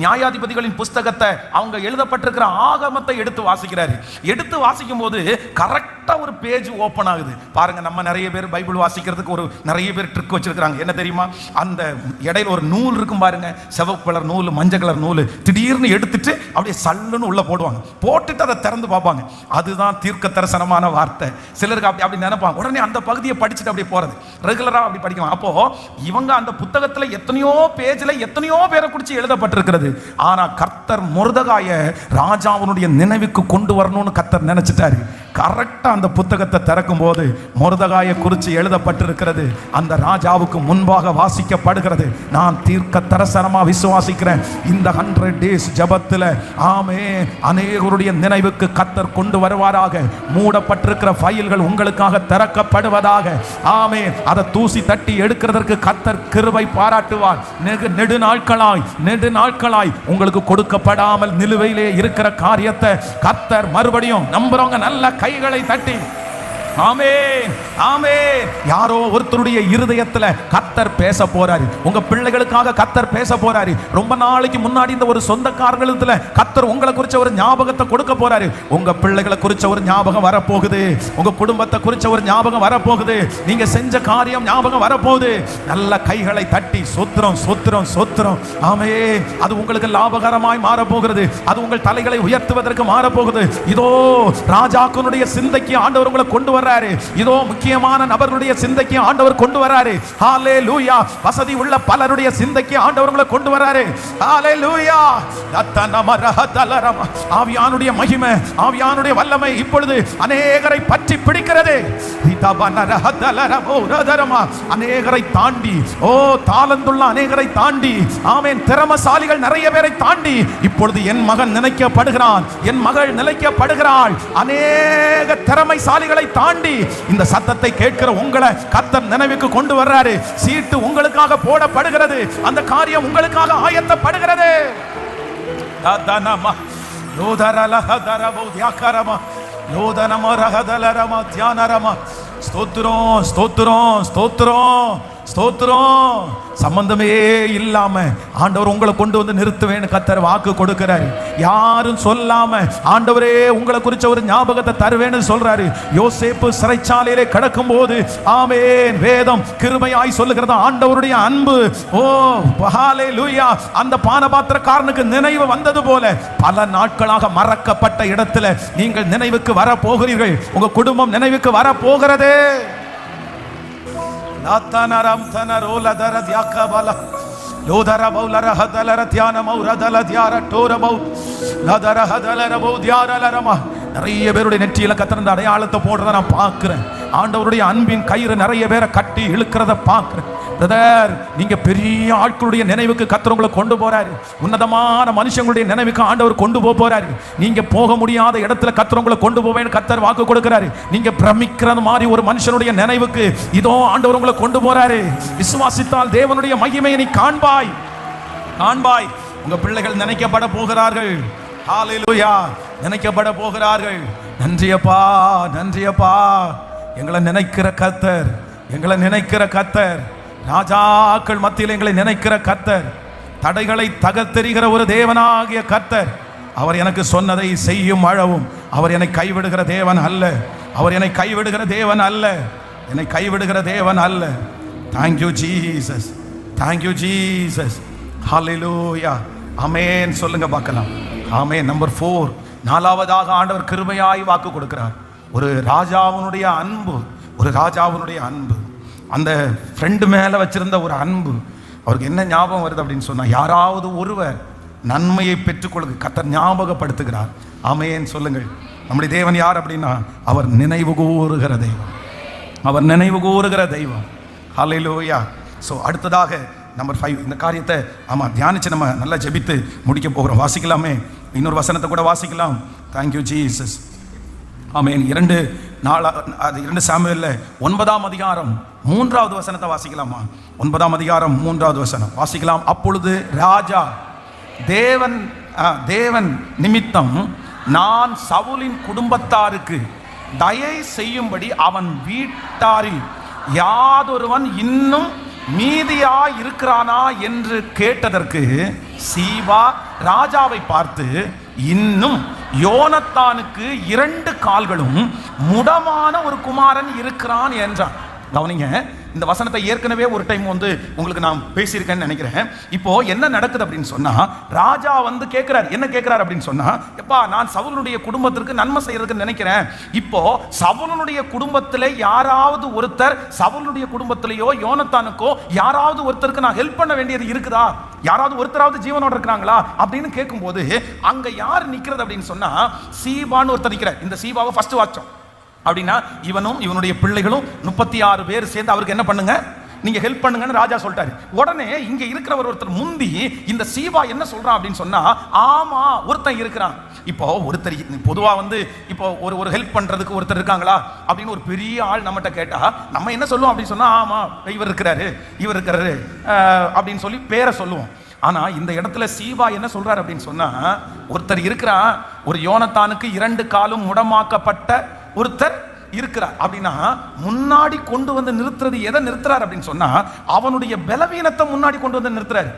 நியாயாதிபதிகளின் புஸ்தகத்தை, அவங்க எழுதப்பட்டிருக்கிற ஆகமத்தை எடுத்து வாசிக்கிறாரு. எடுத்து வாசிக்கும் போது கரெக்டா ஒரு பேஜ் ஓபன் ஆகுது. பாருங்க, நம்ம நிறைய பேர் பைபிள் வாசிக்கிறதுக்கு ஒரு நிறைய பேர் ட்ரிக் வச்சிருக்காங்க. என்ன தெரியுமா? அந்த இடையில ஒரு நூல் இருக்கும் பாருங்க, சிவப்பு கலர் நூல், மஞ்சள் கலர் நூல். திடீர்னு எடுத்துட்டு அப்படியே சல்லுன்னு உள்ள போடுவாங்க. போட்டுட்டு அதை திறந்து பார்ப்பாங்க. அதுதான் தீர்க்க தரிசனமான வார்த்தை. சிலருக்கு அப்படி நினைப்பாங்க. உடனே அந்த பகுதியை படிச்சுட்டு அப்படியே போறது. ரெகுலரா அப்படி படிக்கலாம். அப்போ இவங்க அந்த புத்தகத்துல எத்தனையோ பேஜ்ல எத்தனையோ பேரை குறித்து எழுதப்பட்டிருக்கிறது. ஆனா கர்த்தர் மொர்தெகாயை ராஜாவுடைய நினைவுக்கு கொண்டு வரணும்னு கர்த்தர் நினைச்சிட்டாரு. கரெக்டா அந்த புத்தகத்தை திறக்கும் போது மொர்தெகாயை குறித்து எழுதப்பட்டிருக்கிறது. அந்த ராஜாவுக்கு முன்பாக வாசிக்கப்படுகிறது. நான் தீர்க்க தரிசனமா விசுவாசிக்கிறேன், இந்த 100 days ஜபத்தில் ஆமென் அநேகருடைய நினைவுக்கு கர்த்தர் கொண்டு வருவாராக. மூடப்பட்டிருக்கிற ஃபைல்கள் உங்களுக்காக திறக்கப்படுவதாக. ஆமென். அதை தூசி தட்டி எடுக்கிறதற்கு கர்த்தர் கிருபை பாராட்டுவார். நெடு நாட்களாய் உங்களுக்கு கொடுக்கப்படாமல் நிலுவையிலே இருக்கிற காரியத்தை கர்த்தர் மறுபடியும் நம்புறவங்க நல்ல கைகளை தட்டி ஆமென் ஆமென். யாரோ ஒருத்தருடைய இருதயத்துல கர்த்தர் பேச போறாரு. உங்க பிள்ளைகளுக்காக கர்த்தர் பேச போறாரு. ரொம்ப நாளைக்கு முன்னாடி இந்த ஒரு சொந்தக்காரர்களுக்கு கர்த்தர் உங்களை குறிச்ச ஒரு ஞாபகத்தை கொடுக்க போறாரு. உங்க பிள்ளைகளை குறிச்ச ஒரு ஞாபகம் வரப்போகுது. உங்க குடும்பத்தை குறிச்ச ஒரு ஞாபகம் வரப்போகுது. நீங்க செஞ்ச காரியம் ஞாபகம் வரப்போகுது. நல்ல கைகளை தட்டி சொத்திரம் சொத்திரம் சொத்திரம். ஆமென். அது உங்களுக்கு லாபகரமாய் மாறப்போகிறது. அது உங்கள் தலைகளை உயர்த்துவதற்கு மாறப்போகுது. இதோ ராஜாக்களுடைய சிந்தைக்கு ஆண்டவர் உங்களை கொண்டு வர்றாரு. இதோ முக்கியமான நபர்களுடைய சிந்தைக்கு ஆண்டவர் கொண்டு வராரு. ஹalleluya. வசதி உள்ள பலருடைய சிந்தைக்கு ஆண்டவர் உங்களை கொண்டு வராரு. ஹalleluya. ஆவியானுடைய மகிமை, ஆவியானுடைய வல்லமை இப்பொழுது அநேகரை பற்றி பிடிக்கிறது. அநேகரை தாண்டி, தாளந்துள்ள அநேகரை தாண்டி, ஆமென், திறமசாலிகள் நிறைய பேரை தாண்டி இப்பொழுது என் மகன் நினைக்கப்படுகிறான், என் மகள் நினைக்கப்படுகிறாள். அநேக திறமைசாலிகளை தாண்டி இந்த சத்தத்தை கேட்கிற உங்களை கர்த்தர் நினைவுக்கு கொண்டு வர்றாரு. சீட்டு உங்களுக்காக போடப்படுகிறது. அந்த காரியம் உங்களுக்காக ஆயத்தப்படுகிறது. லதனமா லோதரலஹதரபோ தியாகரமா லோதனமரஹதலரமா தியானரமா. ஸ்தோத்திரம் ஸ்தோத்திரம் ஸ்தோத்திரம் ஸ்தோத்திரம். சம்பந்தமே இல்லாம ஆண்டவர் உங்களை கொண்டு வந்து நிறுத்துவேன்னு கர்த்தர் வாக்கு கொடுக்கிறாரு. யாரும் சொல்லாம ஆண்டவரே உங்களை குறிச்ச ஒரு ஞாபகத்தை தருவேன்னு சொல்றாரு. யோசேப்பு சிறைச்சாலையிலே கிடக்கும் போது ஆமென் வேதம் கிருபையாய் சொல்லுகிறது ஆண்டவருடைய அன்பு. ஓ ஹல்லேலூயா. அந்த பானபாத்திரக்காரனுக்கு நினைவு வந்தது போல பல நாட்களாக மறக்கப்பட்ட இடத்துல நீங்கள் நினைவுக்கு வர போகிறீர்கள். உங்க குடும்பம் நினைவுக்கு வர போகிறது. லாத்தனரம் தனரோலதர தியாகபல லோதர பௌலர ஹதலர தியானமௌ ரதல தியார டோரபௌ லதர ஹதலர பௌ தியாரலரமா. நிறைய பேருடைய நெற்றியில கத்திருந்த அடையாளத்தை போடுறத நான் பார்க்கிறேன். ஆண்டவருடைய அன்பின் கயிறு நிறைய பேரை கட்டி இழுக்கிறத பார்க்கிறேன். பிரதர், நீங்க பெரிய ஆட்களுடைய நினைவுக்கு கர்த்தர் உங்களை கொண்டு போறாரு. உன்னதமான மனுஷங்களுடைய நினைவுக்கு ஆண்டவர் கொண்டு போறாரு. நீங்க போக முடியாத இடத்துல கர்த்தர் உங்களை கொண்டு போவேன்னு கர்த்தர் வாக்கு கொடுக்கிறாரு. நீங்க பிரமிக்கிறது மாதிரி ஒரு மனுஷனுடைய நினைவுக்கு இதோ ஆண்டவர் உங்களை கொண்டு போறாரு. விசுவாசித்தால் தேவனுடைய மகிமையை நீ காண்பாய் காண்பாய். உங்க பிள்ளைகள் நினைக்கப்பட போகிறார்கள். ஹல்லேலூயா. நினைக்கப்பட போகிறார்கள். நன்றியப்பா நன்றியப்பா. எங்களை நினைக்கிற கர்த்தர், எங்களை நினைக்கிற கர்த்தர், ராஜாக்கள் மத்தியில் எங்களை நினைக்கிற கர்த்தர், தடைகளை தகர்த்தெறிகிற ஒரு தேவனாகிய கர்த்தர். அவர் எனக்கு சொன்னதை செய்யும் அளவும் அவர் என்னை கைவிடுகிற தேவன் அல்ல. அவர் என்னை கைவிடுகிற தேவன் அல்ல. என்னை கைவிடுகிற தேவன் அல்ல. Thank you Jesus, thank you Jesus. ஹல்லேலூயா. ஆமென் சொல்லுங்க பார்க்கலாம். ஆமென். நம்பர் 4, நாலாவதாக ஆண்டவர் கிருபையாய் வாக்கு கொடுக்கிறார். ஒரு ராஜாவினுடைய அன்பு, ஒரு ராஜாவினுடைய அன்பு, அந்த ஃப்ரெண்டு மேலே வச்சிருந்த ஒரு அன்பு. அவருக்கு என்ன ஞாபகம் வருது அப்படின்னு சொன்னா, யாராவது ஒருவர் நன்மையை பெற்றுக்கொள்ளுங்க கர்த்தர் ஞாபகப்படுத்துகிறார். ஆமென் சொல்லுங்கள். நம்முடைய தேவன் யார் அப்படின்னா, அவர் நினைவு கூறுகிற தெய்வம். அவர் நினைவு கூறுகிற தெய்வம். ஹல்லேலூயா. ஸோ அடுத்ததாக நம்பர் 5, இந்த காரியத்தை தியானிச்சு நம்ம நல்லா ஜெபித்து முடிக்க போகிறோம். வாசிக்கலாமே, இன்னொரு வசனத்தை கூட வாசிக்கலாம். Thank you Jesus. ஆமென். 2 சாமுவேல்ல 9ஆம் அதிகாரம் 3வது வசனத்தை வாசிக்கலாமா? 9ஆம் அதிகாரம் 3வது வசனம் வாசிக்கலாம். அப்பொழுது ராஜா தேவன் நிமித்தம் நான் சவுலின் குடும்பத்தாருக்கு தயை செய்யும்படி அவன் வீட்டாரில் யாதொருவன் இன்னும் மீதியாய் இருக்கிறானா என்று கேட்டதற்கு சீபா ராஜாவை பார்த்து, இன்னும் யோனத்தானுக்கு 2 கால்களும் முடமான ஒரு குமாரன் இருக்கிறான் என்றான். கவனிங்க, இந்த வசனத்தை ஏற்கனவே ஒரு டைம் உங்களுக்கு நான் பேசியிருக்கேன்னு நினைக்கிறேன். இப்போ என்ன நடக்குது அப்படின்னு சொன்னா, ராஜா கேட்கிறார். என்ன கேட்கிறார் அப்படின்னு சொன்னா, எப்பா நான் சவுலுடைய குடும்பத்திற்கு நன்மை செய்யறதுக்கு நினைக்கிறேன். இப்போ சவுலுடைய குடும்பத்திலே யாராவது ஒருத்தர், சவுலுடைய குடும்பத்திலேயோ யோனத்தானுக்கோ யாராவது ஒருத்தருக்கு நான் ஹெல்ப் பண்ண வேண்டியது இருக்குதா? யாராவது ஒருத்தராவது ஜீவனோட இருக்கிறாங்களா அப்படின்னு கேட்கும்போது அங்க யார் நிக்கிறது அப்படின்னு சொன்னா, சீபான்னு ஒருத்தர் நிக்கிறார். இந்த சீபாவை ஃபர்ஸ்ட் வாட்சோம் அப்படின்னா இவனும் இவனுடைய பிள்ளைகளும் 36 பேர் சேர்ந்து அவருக்கு என்ன பண்ணுங்க, நீங்க ஹெல்ப் பண்ணுங்கன்னு ராஜா சொல்லிட்டாரு. உடனே இங்க இருக்கிறவர் ஒருத்தர் முந்தி இந்த சீபா என்ன சொல்றான் அப்படின்னு சொன்னா, ஆமா ஒருத்தன் இருக்கிறான். இப்போ ஒருத்தர் பொதுவா இப்போ ஒரு ஹெல்ப் பண்றதுக்கு ஒருத்தர் இருக்காங்களா அப்படின்னு ஒரு பெரிய ஆள் நம்மகிட்ட கேட்டா நம்ம என்ன சொல்லுவோம் அப்படின்னு சொன்னா, ஆமா இவர் இருக்கிறாரு அப்படின்னு சொல்லி பேரை சொல்லுவோம். ஆனா இந்த இடத்துல சீபா என்ன சொல்றாரு அப்படின்னு சொன்னா, ஒருத்தர் இருக்கிறான், ஒரு யோனத்தானுக்கு 2 காலும் முடமாக்கப்பட்ட ஒருத்தர் இருக்கிறார் அப்படின்னா, முன்னாடி கொண்டு வந்து நிறுத்துறது எதை நிறுத்துறாரு அப்படின்னு சொன்னா, அவனுடைய பலவீனத்தை முன்னாடி கொண்டு வந்து நிறுத்துறாரு.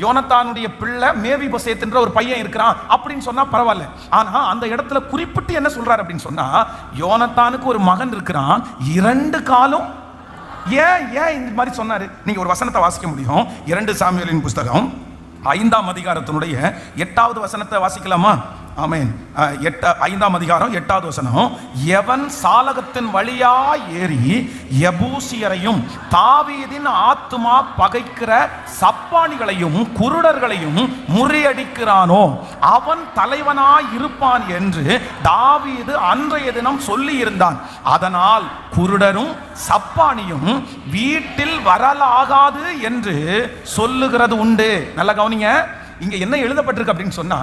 யோனத்தானுடைய பிள்ளை மேவிபோசேத் என்ற ஒரு பையன் இருக்கிறான் அப்படின்னு சொன்னா பரவாயில்ல. ஆனா அந்த இடத்துல குறிப்பிட்டு என்ன சொல்றாரு அப்படின்னு சொன்னா, யோனத்தானுக்கு ஒரு மகன் இருக்கிறான், 2 காலும். ஏன் இந்த மாதிரி சொன்னாரு? நீங்க ஒரு வசனத்தை வாசிக்க முடியும். 2 சாமுவேலின் புஸ்தகம் 5ஆம் அதிகாரத்தினுடைய 8வது வசனத்தை வாசிக்கலாமா? ஆமென். 5ஆம் அதிகாரம் 8வது வசனம், எவன் சாலகத்தின் வழியா ஏறி எபூசியரையும் தாவீதின் ஆத்துமா பகைக்கிற சப்பானிகளையும் குருடர்களையும் முறியடிக்கிறானோ அவன் தலைவனாய் இருப்பான் என்று தாவீது அன்றைய தினம் சொல்லி இருந்தான். அதனால் குருடரும் சப்பானியும் வீட்டில் வரலாகாது என்று சொல்லுகிறது உண்டு. நல்லா கவனிங்க, இங்க என்ன எழுதப்பட்டிருக்கு அப்படின்னு சொன்னா,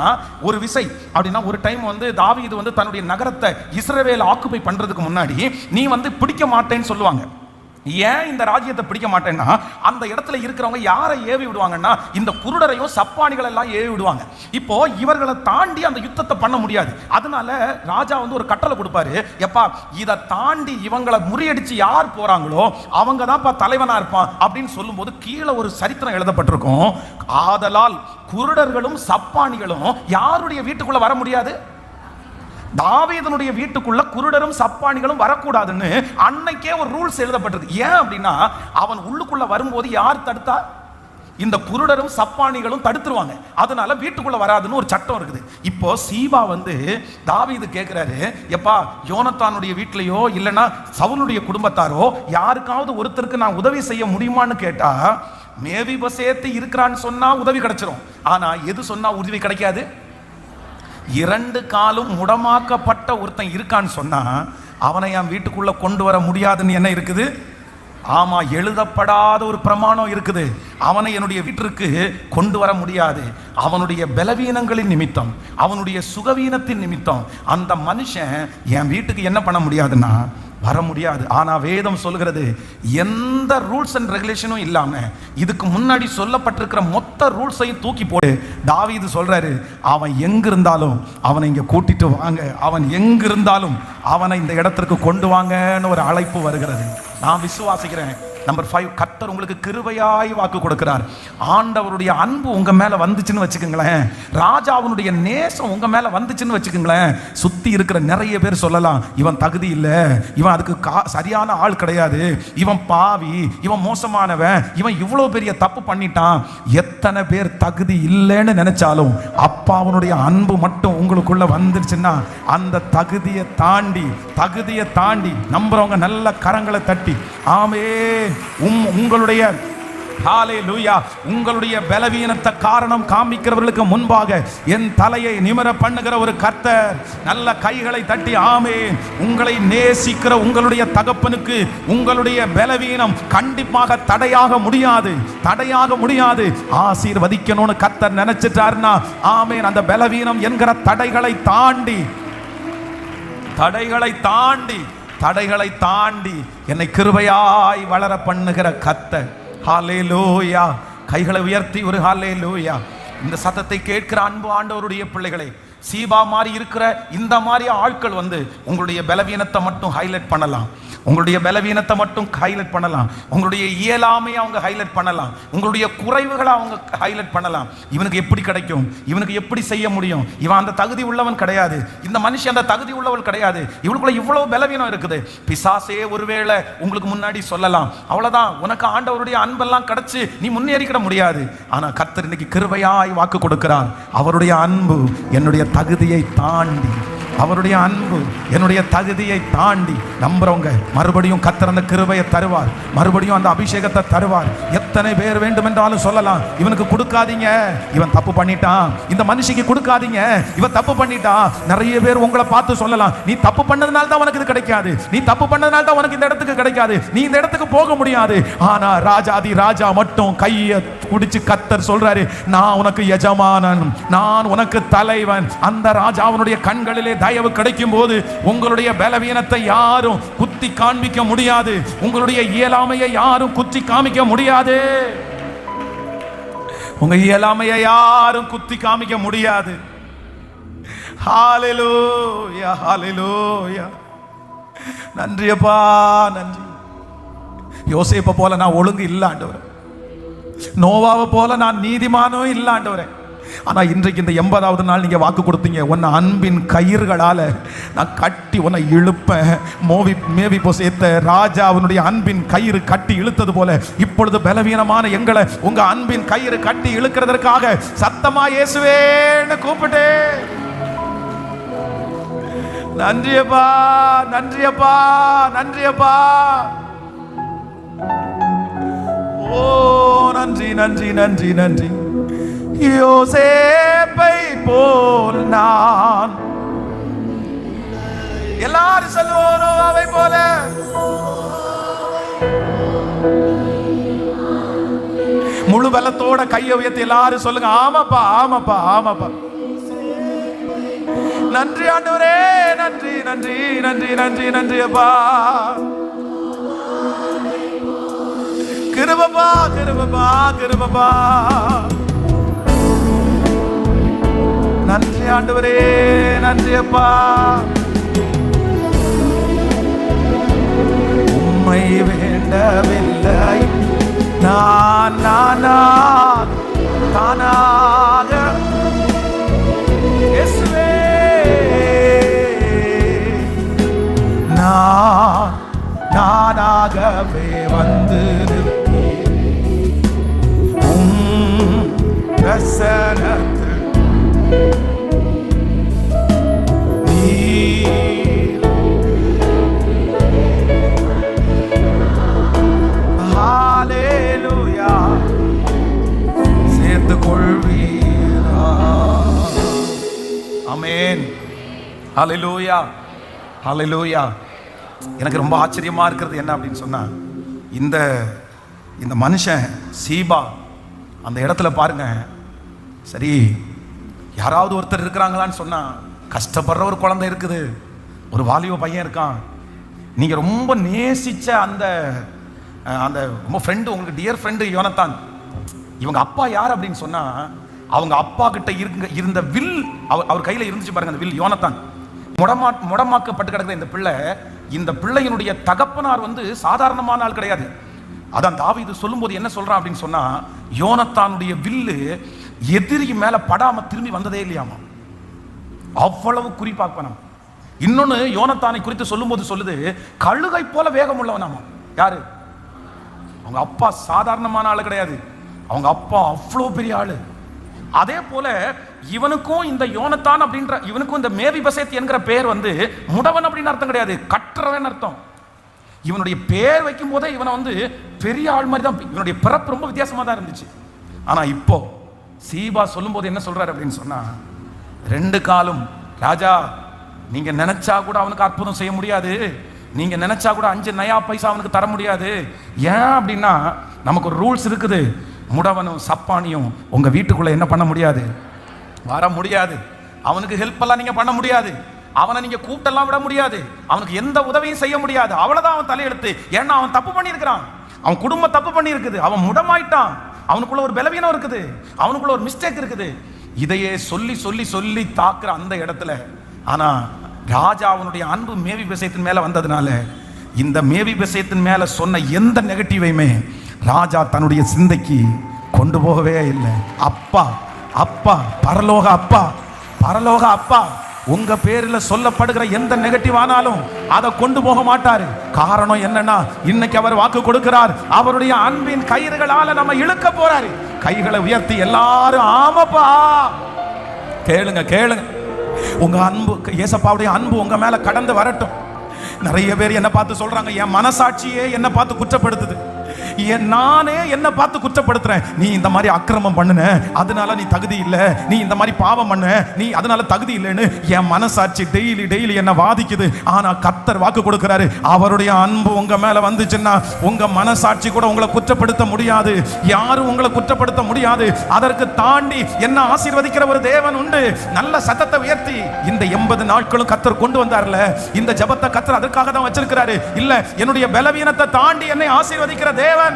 ஒரு விசை அப்படின்னா ஒரு டைம் தாவீது தன்னுடைய நகரத்தை இஸ்ரவேல் ஆக்குபை பண்றதுக்கு முன்னாடி நீ பிடிக்க மாட்டேன்னு சொல்லுவாங்க. ஏன் இந்த ராஜ்யத்தை பிடிக்க மாட்டேன்னா, அந்த இடத்துல இருக்கிறவங்க யாரை ஏவி விடுவாங்கன்னா, இந்த குருடரையும் சப்பானிகள் எல்லாம் ஏவி விடுவாங்க. இப்போ இவர்களை தாண்டி அந்த யுத்தத்தை பண்ண முடியாது. அதனால ராஜா ஒரு கட்டளை கொடுப்பாரு, எப்பா இதை தாண்டி இவங்களை முறியடிச்சு யார் போறாங்களோ அவங்க தான் தலைவனா இருப்பான் அப்படின்னு சொல்லும்போது கீழே ஒரு சரித்திரம் எழுதப்பட்டிருக்கும். ஆதலால் குருடர்களும் சப்பானிகளும் யாருடைய வீட்டுக்குள்ள வர முடியாது? தாவீதுனுடைய வீட்டுக்குள்ள குருடரும் சப்பானிகளும் வரக்கூடாதுன்னு அன்னைக்கே ஒரு ரூல்ஸ் எழுதப்பட்டிருக்கு. ஏன் அப்படின்னா, அவன் உள்ளுக்குள்ள வரும்போது யார் தடுத்தா? இந்த குருடரும் சப்பானிகளும் தடுத்துருவாங்க. அதனால வீட்டுக்குள்ள வராதுன்னு ஒரு சட்டம் இருக்குது. இப்போ சீபா தாவீது கேட்கிறாரு, எப்பா யோனத்தானுடைய வீட்டிலையோ இல்லைன்னா சவுலுடைய குடும்பத்தாரோ யாருக்காவது ஒருத்தருக்கு நான் உதவி செய்ய முடியுமான்னு கேட்டா, மேவிபோசேத்து இருக்கிறான்னு சொன்னா உதவி கிடைச்சிரும். ஆனா எது சொன்னா உதவி கிடைக்காது? 2 காலும் முடமாக்கப்பட்ட ஒருத்தன் இருக்கான்னு சொன்னா அவனை என் வீட்டுக்குள்ள கொண்டு வர முடியாதுன்னு என்ன இருக்குது? ஆமா, எழுதப்படாத ஒரு பிரமாணம் இருக்குது. அவனை என்னுடைய வீட்டிற்கு கொண்டு வர முடியாது. அவனுடைய பலவீனங்களின் நிமித்தம், அவனுடைய சுகவீனத்தின் நிமித்தம் அந்த மனுஷன் என் வீட்டுக்கு என்ன பண்ண முடியாதுன்னா வர முடியாது. ஆனா வேதம் சொல்கிறது, எந்த ரூல்ஸ் அண்ட் ரெகுலேஷனும் இல்லாம இதுக்கு முன்னாடி சொல்லப்பட்டிருக்கிற மொத்த ரூல்ஸையும் தூக்கி போட்டு தாவீது சொல்றாரு, அவன் எங்க இருந்தாலும் அவனை இங்க கூட்டிட்டு வாங்க, அவன் எங்க இருந்தாலும் அவனை இந்த இடத்திற்கு கொண்டு வாங்கன்னு ஒரு அழைப்பு வருகிறது. நான் விசுவாசிக்கிறேன். நம்பர் 5, கர்த்தர் உங்களுக்கு கிருபையாய் வாக்கு கொடுக்கிறார். ஆண்டவருடைய அன்பு உங்க மேல வந்துச்சுன்னு வச்சுக்கோங்களேன், ராஜாவுடைய நேசம் உங்க மேல வந்துச்சுன்னு வச்சுக்கோங்களேன், சுத்தி இருக்கிற நிறைய பேர் சொல்லலாம், இவன் தகுதி இல்லை, இவன் அதுக்கு சரியான ஆள் கிடையாது, இவன் பாவி, இவன் மோசமானவன், இவன் இவ்வளவு பெரிய தப்பு பண்ணிட்டான். எத்தனை பேர் தகுதி இல்லைன்னு நினைச்சாலும் அப்பாவுடைய அன்பு மட்டும் உங்களுக்குள்ள வந்துருச்சுன்னா அந்த தகுதியை தாண்டி நம்புறவங்க நல்ல கரங்களை தட்டி ஆமே. உங்களுடைய ஹல்லேலூயா, உங்களுடைய பலவீனத்தை காரணம் காமிக்கிறவர்களுக்கு முன்பாக என் தலையை நிமிர பண்ணுகிற ஒரு கர்த்தர், நல்ல கைகளை தட்டி ஆமென். உங்களை நேசிக்கிற உங்களுடைய தகப்பனுக்கு உங்களுடைய பலவீனம் கண்டிப்பாக தடையாக முடியாது. ஆசீர்வதிக்கணும்னு கர்த்தர் நினைச்சிட்டாருன்னா ஆமென். அந்த பலவீனம் என்கிற தடைகளை தாண்டி என்னை கிருபையாய் வளர பண்ணுகிற கர்த்தர். ஹல்லேலூயா. கைகளை உயர்த்தி ஒரு ஹல்லேலூயா. இந்த சத்தத்தை கேட்கிற அன்பு ஆண்டவருடைய பிள்ளைகளை, சீபா மாதிரி இருக்கிற இந்த மாதிரி ஆட்கள் உங்களுடைய பலவீனத்தை மட்டும் ஹைலைட் பண்ணலாம், உங்களுடைய பலவீனத்தை மட்டும் ஹைலைட் பண்ணலாம், உங்களுடைய இயலாமையை அவங்க ஹைலைட் பண்ணலாம், உங்களுடைய குறைவுகளை அவங்க ஹைலைட் பண்ணலாம். இவனுக்கு எப்படி கிடைக்கும், இவனுக்கு எப்படி செய்ய முடியும், இவன் அந்த தகுதி உள்ளவன் கிடையாது, இந்த மனுஷன் அந்த தகுதி உள்ளவள் கிடையாது, இவளுக்குள்ள இவ்வளவு பலவீனம் இருக்குது. பிசாசே ஒருவேளை உங்களுக்கு முன்னாடி சொல்லலாம், அவ்வளவுதான், உனக்கு ஆண்டவருடைய அன்பெல்லாம் கிடைச்சு நீ முன்னேறிக்கிட முடியாது. ஆனா கர்த்தர் இன்னைக்கு கிருபையாய் வாக்கு கொடுக்கிறார். அவருடைய அன்பு என்னுடைய தகுதியை தாண்டி, அவருடைய அன்பு என்னுடைய தகுதியை தாண்டி நம்புறவங்க மறுபடியும் கர்த்தர் அந்த கிருபையை தருவார், மறுபடியும் அந்த அபிஷேகத்தை தருவார். எத்தனை பேர் வேண்டும் என்றாலும் சொல்லலாம், இவனுக்கு கொடுக்காதீங்க, இவன் தப்பு பண்ணிட்டான், இந்த மனுஷிக்கு கொடுக்காதீங்க, இவன் தப்பு பண்ணிட்டான். நிறைய பேர் உங்களை பார்த்து சொல்லலாம், நீ தப்பு பண்ணதுனால தான் உனக்கு இது கிடைக்காது, நீ தப்பு பண்ணதுனால தான் உனக்கு இந்த இடத்துக்கு கிடைக்காது, நீ இந்த இடத்துக்கு போக முடியாது. ஆனா ராஜாதி ராஜா மட்டும் கையை குடிச்சு கர்த்தர் சொல்றாரு, நான் உனக்கு எஜமானன், நான் உனக்கு தலைவன். அந்த ராஜாவுடைய கண்களிலே தயவு கிடைக்கும் போது உங்களுடைய பலவீனத்தை யாரும் குத்தி காண்பிக்க முடியாது, உங்களுடைய இயலாமையை யாரும் குத்தி காமிக்க முடியாது, உங்க இயலாமையை யாரும் குத்தி காமிக்க முடியாது. ஹல்லேலூயா, ஹல்லேலூயா. நன்றியப்பா, நன்றி. யோசேப்பை போல நான் ஒழுங்கு இல்ல ஆண்டவரே, நோவாவை போல நான் நீதிமானும் இல்ல ஆண்டவரே. ஆனா இன்றைக்கு இந்த 80வது நாள் நீங்க வாக்கு கொடுத்தீங்க, உன்னை அன்பின் கயிறுகளால நான் கட்டி உன்னை இழுப்பேன். மேவிபோசேத்தை ராஜா அவனுடைய அன்பின் கயிறு கட்டி இழுத்தது போல இப்பொழுது பலவீனமான எங்களை உங்க அன்பின் கயிறு கட்டி இழுக்கிறதற்காக சத்தமா இயேசுவேன்னு கூப்பிட்டு நன்றியப்பா, நன்றியப்பா, நன்றியப்பா. ஓ நன்றி, நன்றி, நன்றி, நன்றி. யோசேப்பை போல் நான், எல்லாரும் சொல்லுவோம் அவை போல, முழு பலத்தோட கையை உயர்த்தி எல்லாரும் சொல்லுங்க, ஆமாப்பா, ஆமாப்பா, ஆமாப்பா. நன்றி ஆண்டவரே, நன்றி, நன்றி, நன்றி, நன்றி, நன்றி அப்பா. கிருபப்பா, கிருபப்பா, கிருபப்பா. நன்றி ஆண்டவரே, நன்றி அப்பா. உம்மை வேண்டவில்லை நான் தானாக இயேசுவே, நானாகவே வந்து ரசனத்தில் ஹல்லேலூயா சேர்த்து கொள்வீரா. ஆமென். ஹல்லேலூயா, ஹல்லேலூயா. எனக்கு ரொம்ப ஆச்சரியமா இருக்கிறது என்ன அப்படின்னு சொன்னா, இந்த மனுஷன் சீபா அந்த இடத்துல பாருங்க. சரி, யாராவது ஒருத்தர் இருக்கிறாங்களான்னு சொன்னா, கஷ்டப்படுற ஒரு குழந்தை இருக்குது, ஒரு வாலிப பையன் இருக்கான். நீங்க ரொம்ப நேசிச்ச அந்த ரொம்ப ஃப்ரெண்டு, உங்களுக்கு டியர் ஃப்ரெண்டு யோனத்தான். இவங்க அப்பா யார் அப்படின்னு சொன்னா, அவங்க அப்பா கிட்ட இருந்த வில் அவர் கையில இருந்துச்சு பாருங்க. அந்த வில் யோனத்தான் முடமாக்கப்பட்டு கிடக்குற இந்த பிள்ளையினுடைய தகப்பனார் சாதாரணமான ஆள் கிடையாது. அதான் தாவீது சொல்லும்போது என்ன சொல்றான் அப்படின்னு சொன்னா, யோனத்தானுடைய வில்லு எதிரி மேல படாம திரும்பி வந்ததே இல்லையாமா. அவ்வளவு குறிப்பாக்கணும். இன்னொன்னு யோனத்தானை குறித்து சொல்லும்போது சொல்லுது, கழுகை போல வேகம் உள்ளவனாமா. யாரு? அவங்க அப்பா சாதாரணமான ஆளு கிடையாது. அவங்க அப்பா அவ்வளவு பெரிய ஆளு. அதே போல இவனுக்கும் இந்த யோனத்தான் அப்படின்ற இவனுக்கும் இந்த மேவிபசேத் என்கிற பேர் முடவன் அப்படின்னு அர்த்தம் கிடையாது, கற்றவன் அர்த்தம். இவனுடைய பேர் வைக்கும் போதே இவனை பெரிய ஆள் மாதிரி தான். இவனுடைய பிறப்பு ரொம்ப வித்தியாசமா தான் இருந்துச்சு. ஆனா இப்போ சீபா சொல்லும் போது என்ன சொல்றாரு அப்படின்னு சொன்னா, 2 காலும் ராஜா, நீங்க நினைச்சா கூட அவனுக்கு அற்புதம் செய்ய முடியாது, நீங்க நினைச்சா கூட 5 நயா பைசா அவனுக்கு தர முடியாது. ஏன் அப்படின்னா, நமக்கு ஒரு ரூல்ஸ் இருக்குது. முடவனும் சப்பானியும் உங்க வீட்டுக்குள்ள என்ன பண்ண முடியாது, வர முடியாது. அவனுக்கு ஹெல்ப் எல்லாம் நீங்க பண்ண முடியாது. அவனை நீங்க கூட்டெல்லாம் விட முடியாது. அவனுக்கு எந்த உதவியும் செய்ய முடியாது. அவ்வளவுதான் அவன் தலையெழுத்து. ஏன்னா அவன் தப்பு பண்ணி இருக்கிறான். அவன் குடும்பம் தப்பு பண்ணி இருக்குது. அவன் முடமாயிட்டான். அவனுக்குள்ள ஒரு பலவீனம் இருக்குது. அவனுக்குள்ள ஒரு மிஸ்டேக் இருக்குது. இதையே சொல்லி சொல்லி சொல்லி தாக்குற அந்த இடத்துல, ஆனா ராஜா அவனுடைய அன்பு மேவிபசேத்தின் மேல வந்ததுனால, இந்த மேவிபசேத்தின் மேல சொன்ன எந்த நெகட்டிவையுமே ராஜா தன்னுடைய சிந்தைக்கு கொண்டு போகவே இல்லை. அப்பா, அப்பா, பரலோக அப்பா, பரலோக அப்பா உங்க பேரில் சொல்லப்படுகிற எந்த நெகட்டிவ் ஆனாலும் அதை கொண்டு போக மாட்டாரு. காரணம் என்னன்னா, இன்னைக்கு அவர் வாக்கு கொடுக்கிறார். அவருடைய அன்பின் கயிறுகளால நம்ம இழுக்க போறாரு. கைகளை உயர்த்தி எல்லாரும் ஆமாப்பா கேளுங்க, கேளுங்க. உங்க அன்பு, ஏசப்பாவுடைய அன்பு உங்க மேல கடந்து வரட்டும். நிறைய பேர் என்ன பார்த்து சொல்றாங்க, என் மனசாட்சியே என்ன பார்த்து குற்றப்படுத்துது, நானே என்ன பார்த்து குற்றப்படுத்துறேன். நீ இந்த மாதிரி அக்கிரமம் பண்ணுன, அதனால நீ தகுதி இல்லை, நீ இந்த மாதிரி பாவம் பண்ண, நீ அதனால தகுதி இல்லைன்னு என் மனசாட்சி டெய்லி டெய்லி என்ன வாதிக்குது. ஆனா கர்த்தர் வாக்கு கொடுக்கிறாரு, அவருடைய அன்பு உங்க மேல வந்துச்சுன்னா உங்க மனசாட்சி கூட உங்களை குற்றப்படுத்த முடியாது. யாரும் உங்களை குற்றப்படுத்த முடியாது. அதற்கு தாண்டி என்ன ஆசீர்வதிக்கிற ஒரு தேவன் உண்டு. நல்ல சத்தத்தை உயர்த்தி இந்த 80 நாட்களும் கர்த்தர் கொண்டு வந்தார்ல, இந்த ஜெபத்தை கர்த்தர் அதற்காக தான் வச்சிருக்கிறாரு. இல்ல, என்னுடைய பலவீனத்தை தாண்டி என்னை ஆசீர்வதிக்கிற தேவன்,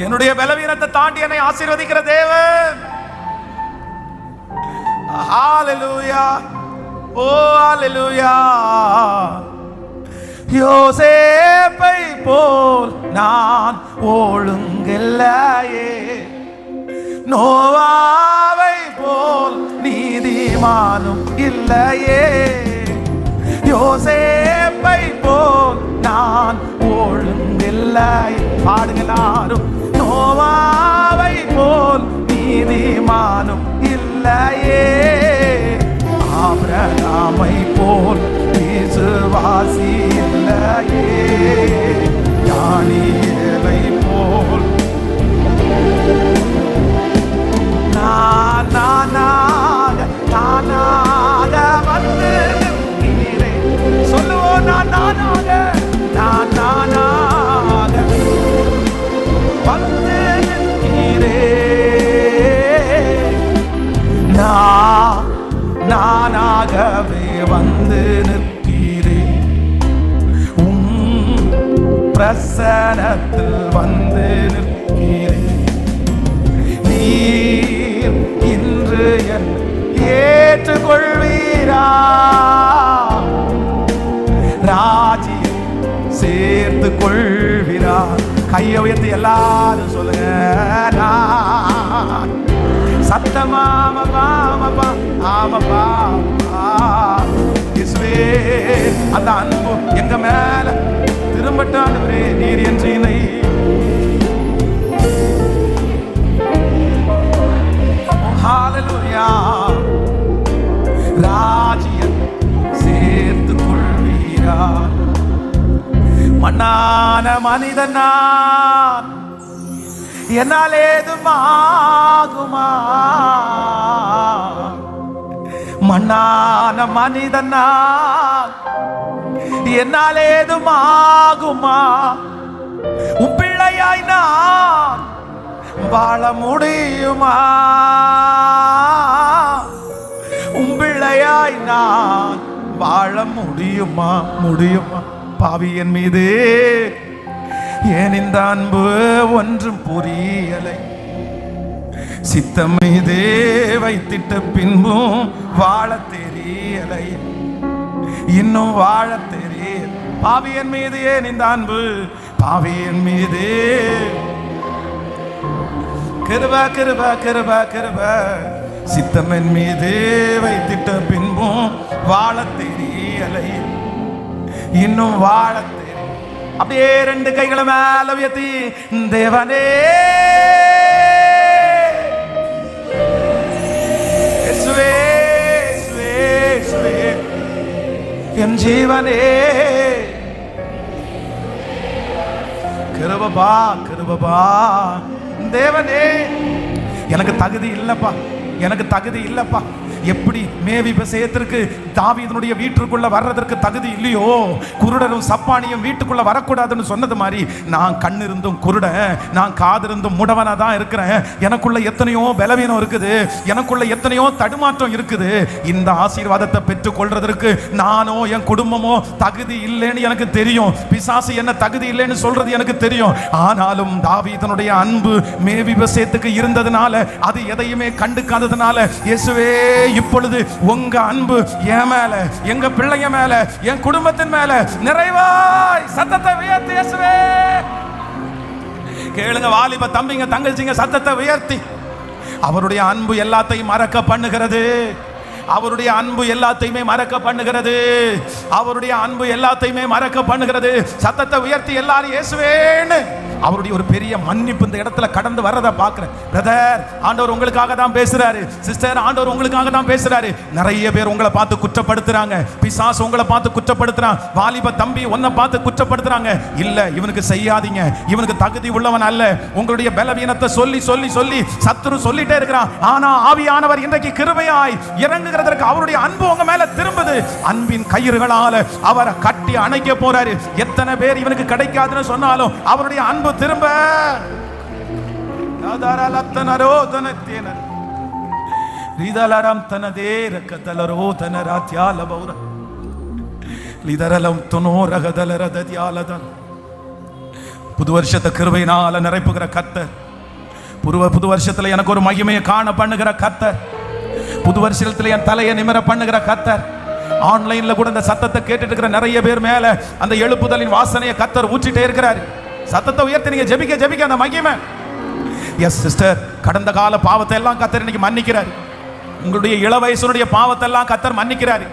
என்னுடைய பலவீனத்தை தாண்டி என்னை ஆசீர்வதிக்கிற தேவன். ஹalleluya, ஓ ஹalleluya. யோசேப்பை போல் நான் ஒழுங்கில்லையே, நோவாவை போல் நீதிமானும் இல்லையே. யோசேப்பை போல் நான் ஒழுங்கில்லை. பாடுங்க எல்லாரும். நோவாவை போல் நீதிமானும் இல்லையே. ஆபிரகாமை போல் விசுவாசி இல்லையே. தானியேலை போல் நானாக வந்து நிற்கிறேன். சொல்லுவோம், நானாக பிரசனத்தில் வந்து நிற்கிறேன். நீர் இன்று என் ஏற்றுக்கொள்வீரா? ராஜ்யம் சேர்த்து கொள்வீரா? கையை உயர்த்தி எல்லாரும் சொல்லுங்க. சத்தமாமப்பா ஆமப்பா இயேசுவே, அந்த அன்பு எங்க மேல திரும்பட்டான். நீர் என்று இணை. ஹல்லேலூயா. ராஜ்யம் சேர்த்து கொள்வீரா? மண்ணான மனிதனா என்னால் ஏதும் ஆகுமா? மண்ணான மனிதனா என்னால் ஏதும் ஆகுமா? உன் பிள்ளையாய் நான் வாழ முடியுமா? உன் பிள்ளையாய் நான் வாழ முடியுமா? முடியுமா? பாவியன் மீது ஏன் இந்த அன்பு ஒன்றும் புரியலை. சித்தம் மீது வைத்திட்ட பின்பும் வாழ தெரியலை. இன்னும் வாழ தெரியல. பாவியன் மீது ஏன் இந்த அன்பு? பாவியன் மீது கிருப கிருப கிருப கிருப. சித்தமன் மீது வைத்திட்ட பின்பும் வாழ தெரியலை. இன்னும் வாழ தெரியல. அப்படியே ரெண்டு கைகளை மேல உயர்த்தி, தேவனே இயேசுவே இயேசுவே இயேசுவே என் ஜீவனே, கிருபா கிருபா. தேவனே, எனக்கு தகுதி இல்லப்பா, எனக்கு தகுதி இல்லப்பா. எப்படி மேவிபோசேத்திற்கு தாவீதுனுடைய வீட்டுக்குள்ள வர்றதற்கு தகுதி இல்லையோ, குருடரும் சப்பானியும் வீட்டுக்குள்ள வரக்கூடாதுன்னு சொன்னது மாதிரி நான் கண்ணிருந்தும் குருடன், நான் காதிருந்தும் முடவனா தான் இருக்கிறேன். எனக்குள்ள எத்தனையோ பலவீனம் இருக்குது, எனக்குள்ள எத்தனையோ தடுமாற்றம் இருக்குது. இந்த ஆசீர்வாதத்தை பெற்றுக் கொள்றதற்கு நானோ என் குடும்பமோ தகுதி இல்லைன்னு எனக்கு தெரியும். பிசாசு என்ன தகுதி இல்லைன்னு சொல்றது எனக்கு தெரியும். ஆனாலும் தாவீதுனுடைய அன்பு மேவிபோசேத்துக்கு இருந்ததுனால, அது எதையுமே கண்டுக்காததுனால, இயேசுவே இப்பொழுது உங்க அன்பு என் மேல, எங்க பிள்ளைங்க மேல, என் குடும்பத்தின் மேல நிறைவாய் சத்தத்தை உயர்த்தி இயேசுவே. கேளுங்க வாலிப தம்பிங்க தங்கச்சிங்க, சத்தத்தை உயர்த்தி. அவருடைய அன்பு எல்லாத்தையும் மறக்க பண்ணுகிறது. அவருடைய அன்பு எல்லாத்தையுமே மறக்க பண்ணுகிறது. அவருடைய அன்பு எல்லாத்தையுமே மறக்க பண்ணுகிறது. சத்தத்தை உயர்த்தி எல்லாரும் இயேசுவேன்னு அவருடைய ஒரு பெரிய மன்னிப்பு இந்த இடத்துல கடந்து வர்றதை பார்க்கிறேன். பிரதர், ஆண்டவர் உங்களுக்காக தான் பேசுறாரு. சிஸ்டர், ஆண்டவர் உங்களுக்காக தான் பேசுறாரு. நிறைய பேர் உங்களை பார்த்து குற்றப்படுத்துறாங்க. பிசாசு உங்களை பார்த்து குற்றப்படுத்துறான். வாலிப தம்பி உன்னை பார்த்து குற்றப்படுத்துறாங்க. இல்ல, இவனுக்கு செய்யாதீங்க, இவனுக்கு தகுதி உள்ளவன் அல்ல. உங்களுடைய பலவீனத்தை சொல்லி சொல்லி சொல்லி சத்துரு சொல்லிட்டே இருக்கிறான். ஆனா ஆவியானவர் இன்றைக்கு கிருபையாய் இறங்குகிறதற்கு அவருடைய அன்பு உங்க மேல திரும்புது. அன்பின் கயிறுகளால அவரை கட்டி அணைக்க போறாரு. எத்தனை பேர் இவனுக்கு கிடைக்காதுன்னு சொன்னாலும் அவருடைய அன்பு திரும்ப புது வருஷத்தை கிருபையினால நிரப்புகிற கர்த்தர், புது வருஷத்துல எனக்கு ஒரு மகிமையை காண பண்ணுகிற கர்த்தர், புது வருஷத்துல என் தலையை நிமிர பண்ணுகிற கர்த்தர். ஆன்லைன்ல கூட இந்த சத்தத்தை கேட்டுட்டு இருக்கிற நிறைய பேர் மேல அந்த எழுப்புதலின் வாசனையை கர்த்தர் ஊற்றிட்டே இருக்கிறார். சத்தத்தை உயர்த்தி நீங்க ஜெபிக்க ஜெபிக்க அந்த மகிமை. எஸ் சிஸ்டர், கடந்த கால பாவத்தை எல்லாம் கர்த்தர் இன்னைக்கு மன்னிக்கிறார். உங்களுடைய இள வயசுடைய பாவத்தை எல்லாம் கர்த்தர் மன்னிக்கிறார்.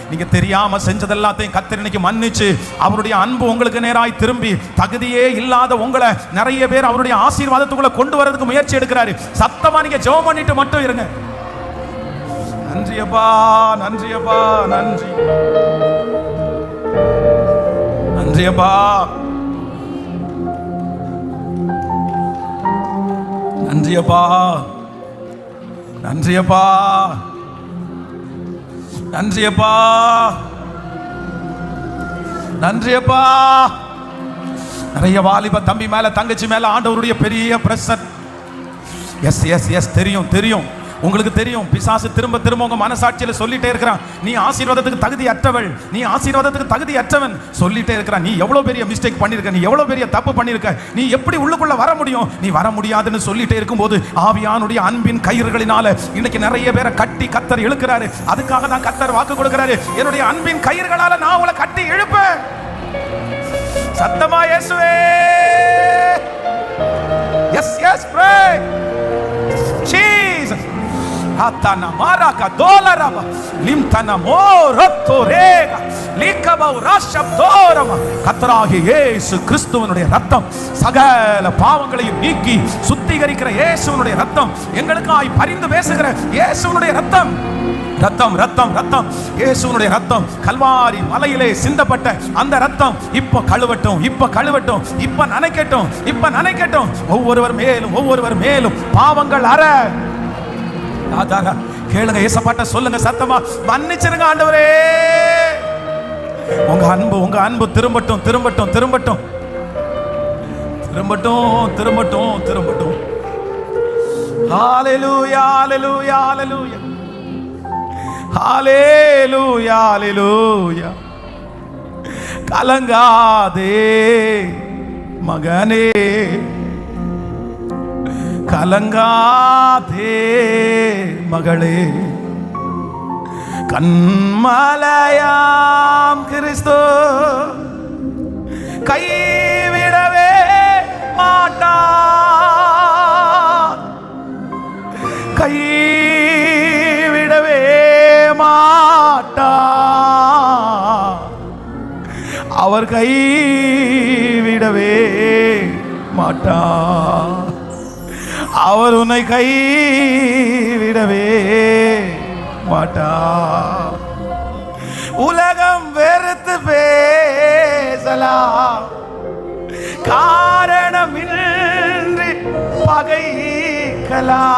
நீங்க தெரியாம செஞ்சதெல்லாத்தையும் கர்த்தர் இன்னைக்கு மன்னிச்சு அவருடைய அன்பு உங்களுக்கு நேராய் திரும்பி தகுதியே இல்லாத உங்களை நிறைய பேர் அவருடைய ஆசீர்வாதத்துக்குள்ள கொண்டு வரதுக்கு முயற்சி எடுக்கிறாரு. சத்தமா நீங்க ஜெபம் பண்ணிட்டு மட்டும் இருங்க. நன்றி அப்பா, நன்றி அப்பா, நன்றி நன்றி அப்பா, நன்றி அப்பா, நன்றி அப்பா, நன்றி அப்பா, நன்றி அப்பா. நிறைய வாலிப தம்பி மேல தங்கச்சி மேல ஆண்டவருடைய பெரிய பிரசன்னம். எஸ் எஸ் எஸ் தெரியும் தெரியும். உங்களுக்கு தெரியும், பிசாசு திரும்ப திரும்ப உங்க மனசாட்சியில சொல்லிட்டே இருக்கிறான், நீ ஆசீர்வாதத்துக்கு தகுதி அற்றவள், நீ ஆசீர்வாதத்துக்கு தகுதி அற்றவன் சொல்லிட்டே இருக்கிறான். நீ எவ்வளவு பெரிய மிஸ்டேக் பண்ணிருக்க, நீ எவ்வளவு பெரிய தப்பு பண்ணிருக்க, நீ எப்படி உள்ளுக்குள்ள வர முடியும், நீ வர முடியாதுன்னு சொல்லிட்டே இருக்கும்போது ஆவியானுடைய அன்பின் கயிறுகளினால இன்னைக்கு நிறைய பேரை கட்டி கர்த்தர் இழுக்கிறாரு. அதுக்காக தான் கர்த்தர் வாக்கு கொடுக்கிறாரு, என்னுடைய அன்பின் கயிறுகளால நான் உங்களை கட்டி இழுப்பேன். சத்தமா இயேசுவே. Yes, yes, pray. Jesus. Atana maraka dolaraba limtana morotorega likaba urashabdorama. கர்த்தராகிய இயேசு கிறிஸ்துவினுடைய ரத்தம் சகல பாவங்களையும் நீக்கி சுத்திகரிக்கிற இயேசுவினுடைய ரத்தம், எங்களுக்காய் பரிந்து பேசுகிற இயேசுவினுடைய ரத்தம், ரத்தம் ரத்தம் ரத்தம் இயேசுவினுடைய ரத்தம் கல்வாரி மலையிலே சிந்தப்பட்ட அந்த ரத்தம் இப்ப கழுவட்டும், இப்ப கழுவட்டும், இப்ப நனைக்கட்டும், இப்ப நனைக்கட்டும். ஒவ்வொருவர் மேலும் பாவங்கள் அற ஆதாரா கேளுங்க, ஏசப்பாட்ட சொல்லுங்க சத்தமா, மன்னிச்சிருங்க ஆண்டவரே. உங்க அன்பு திரும்பட்டும் திரும்பட்டும் திரும்பட்டும் திரும்பட்டும் திரும்பட்டும் திரும்பட்டும். ஹalleluya ஹalleluya ஹalleluya ஹalleluya ஹalleluya. கலங்காதே மகனே, கலங்காதே மகளே, கண்மலையாம் கிறிஸ்து கைவிடவே மாட்டார், கைவிடவே மாட்டார், அவர் கைவிடவே மாட்டார், அவர் உன்னை கைவிடவே மாட்டார். உலகம் வெறுத்து பேசலாம், காரணமின்றி பகைக்கலாம்.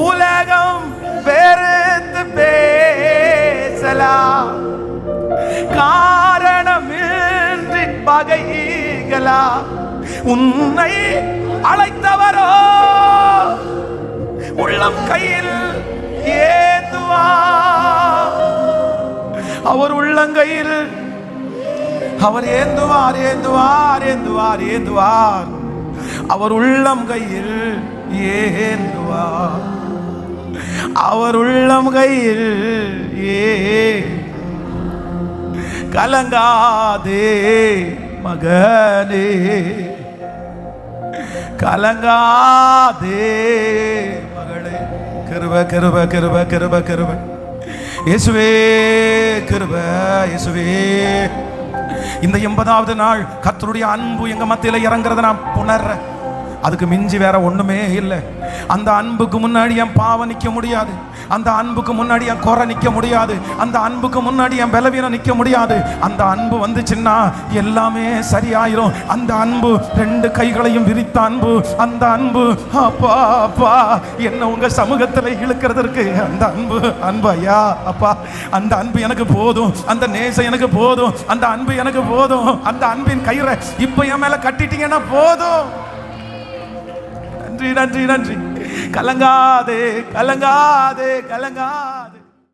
உலகம் வெறுத்து பேசலாம், காரணமின்றி பகைக்கலாம். உன்னை அழைத்தவரோ உள்ளம் கையில் ஏந்துவார், அவர் உள்ளங்கையில் அவர் ஏந்துவார் ஏந்துவார் ஏந்துவார் ஏந்துவார், அவர் உள்ளம் கையில் ஏந்துவார், அவர் உள்ளம் கையில் கலங்காதே மகனே, கலங்காதே மகளே. கிருபை கிருபை கிருபை கிருபை கிருபை இயேசுவே, கிருபை இயேசுவே. இந்த 80வது நாள் கர்த்தருடைய அன்பு எங்க மத்தியில இறங்குறத நான் புணர்றேன். அதுக்கு மிஞ்சி வேற ஒண்ணுமே இல்லை. அந்த அன்புக்கு முன்னாடி என் பாவம் நிற்க முடியாது, அந்த அன்புக்கு முன்னாடி என் குறை நிற்க முடியாது, அந்த அன்புக்கு முன்னாடி என் பலவீனம் நிற்க முடியாது. அந்த அன்பு வந்துச்சுன்னா எல்லாமே சரியாயிரும். அந்த அன்பு 2 கைகளையும் விரித்த அன்பு, அந்த அன்பு அப்பா அப்பா என்ன உங்க சமூகத்தில் இழுக்கிறதற்கு அந்த அன்பு அன்பு ஐயா அப்பா, அந்த அன்பு எனக்கு போதும், அந்த நேசம் எனக்கு போதும், அந்த அன்பு எனக்கு போதும். அந்த அன்பின் கயிறை இப்ப என் மேல கட்டிட்டீங்கன்னா போதும். நன்றி நன்றி நன்றி. கலங்காதே கலங்காதே கலங்காதே.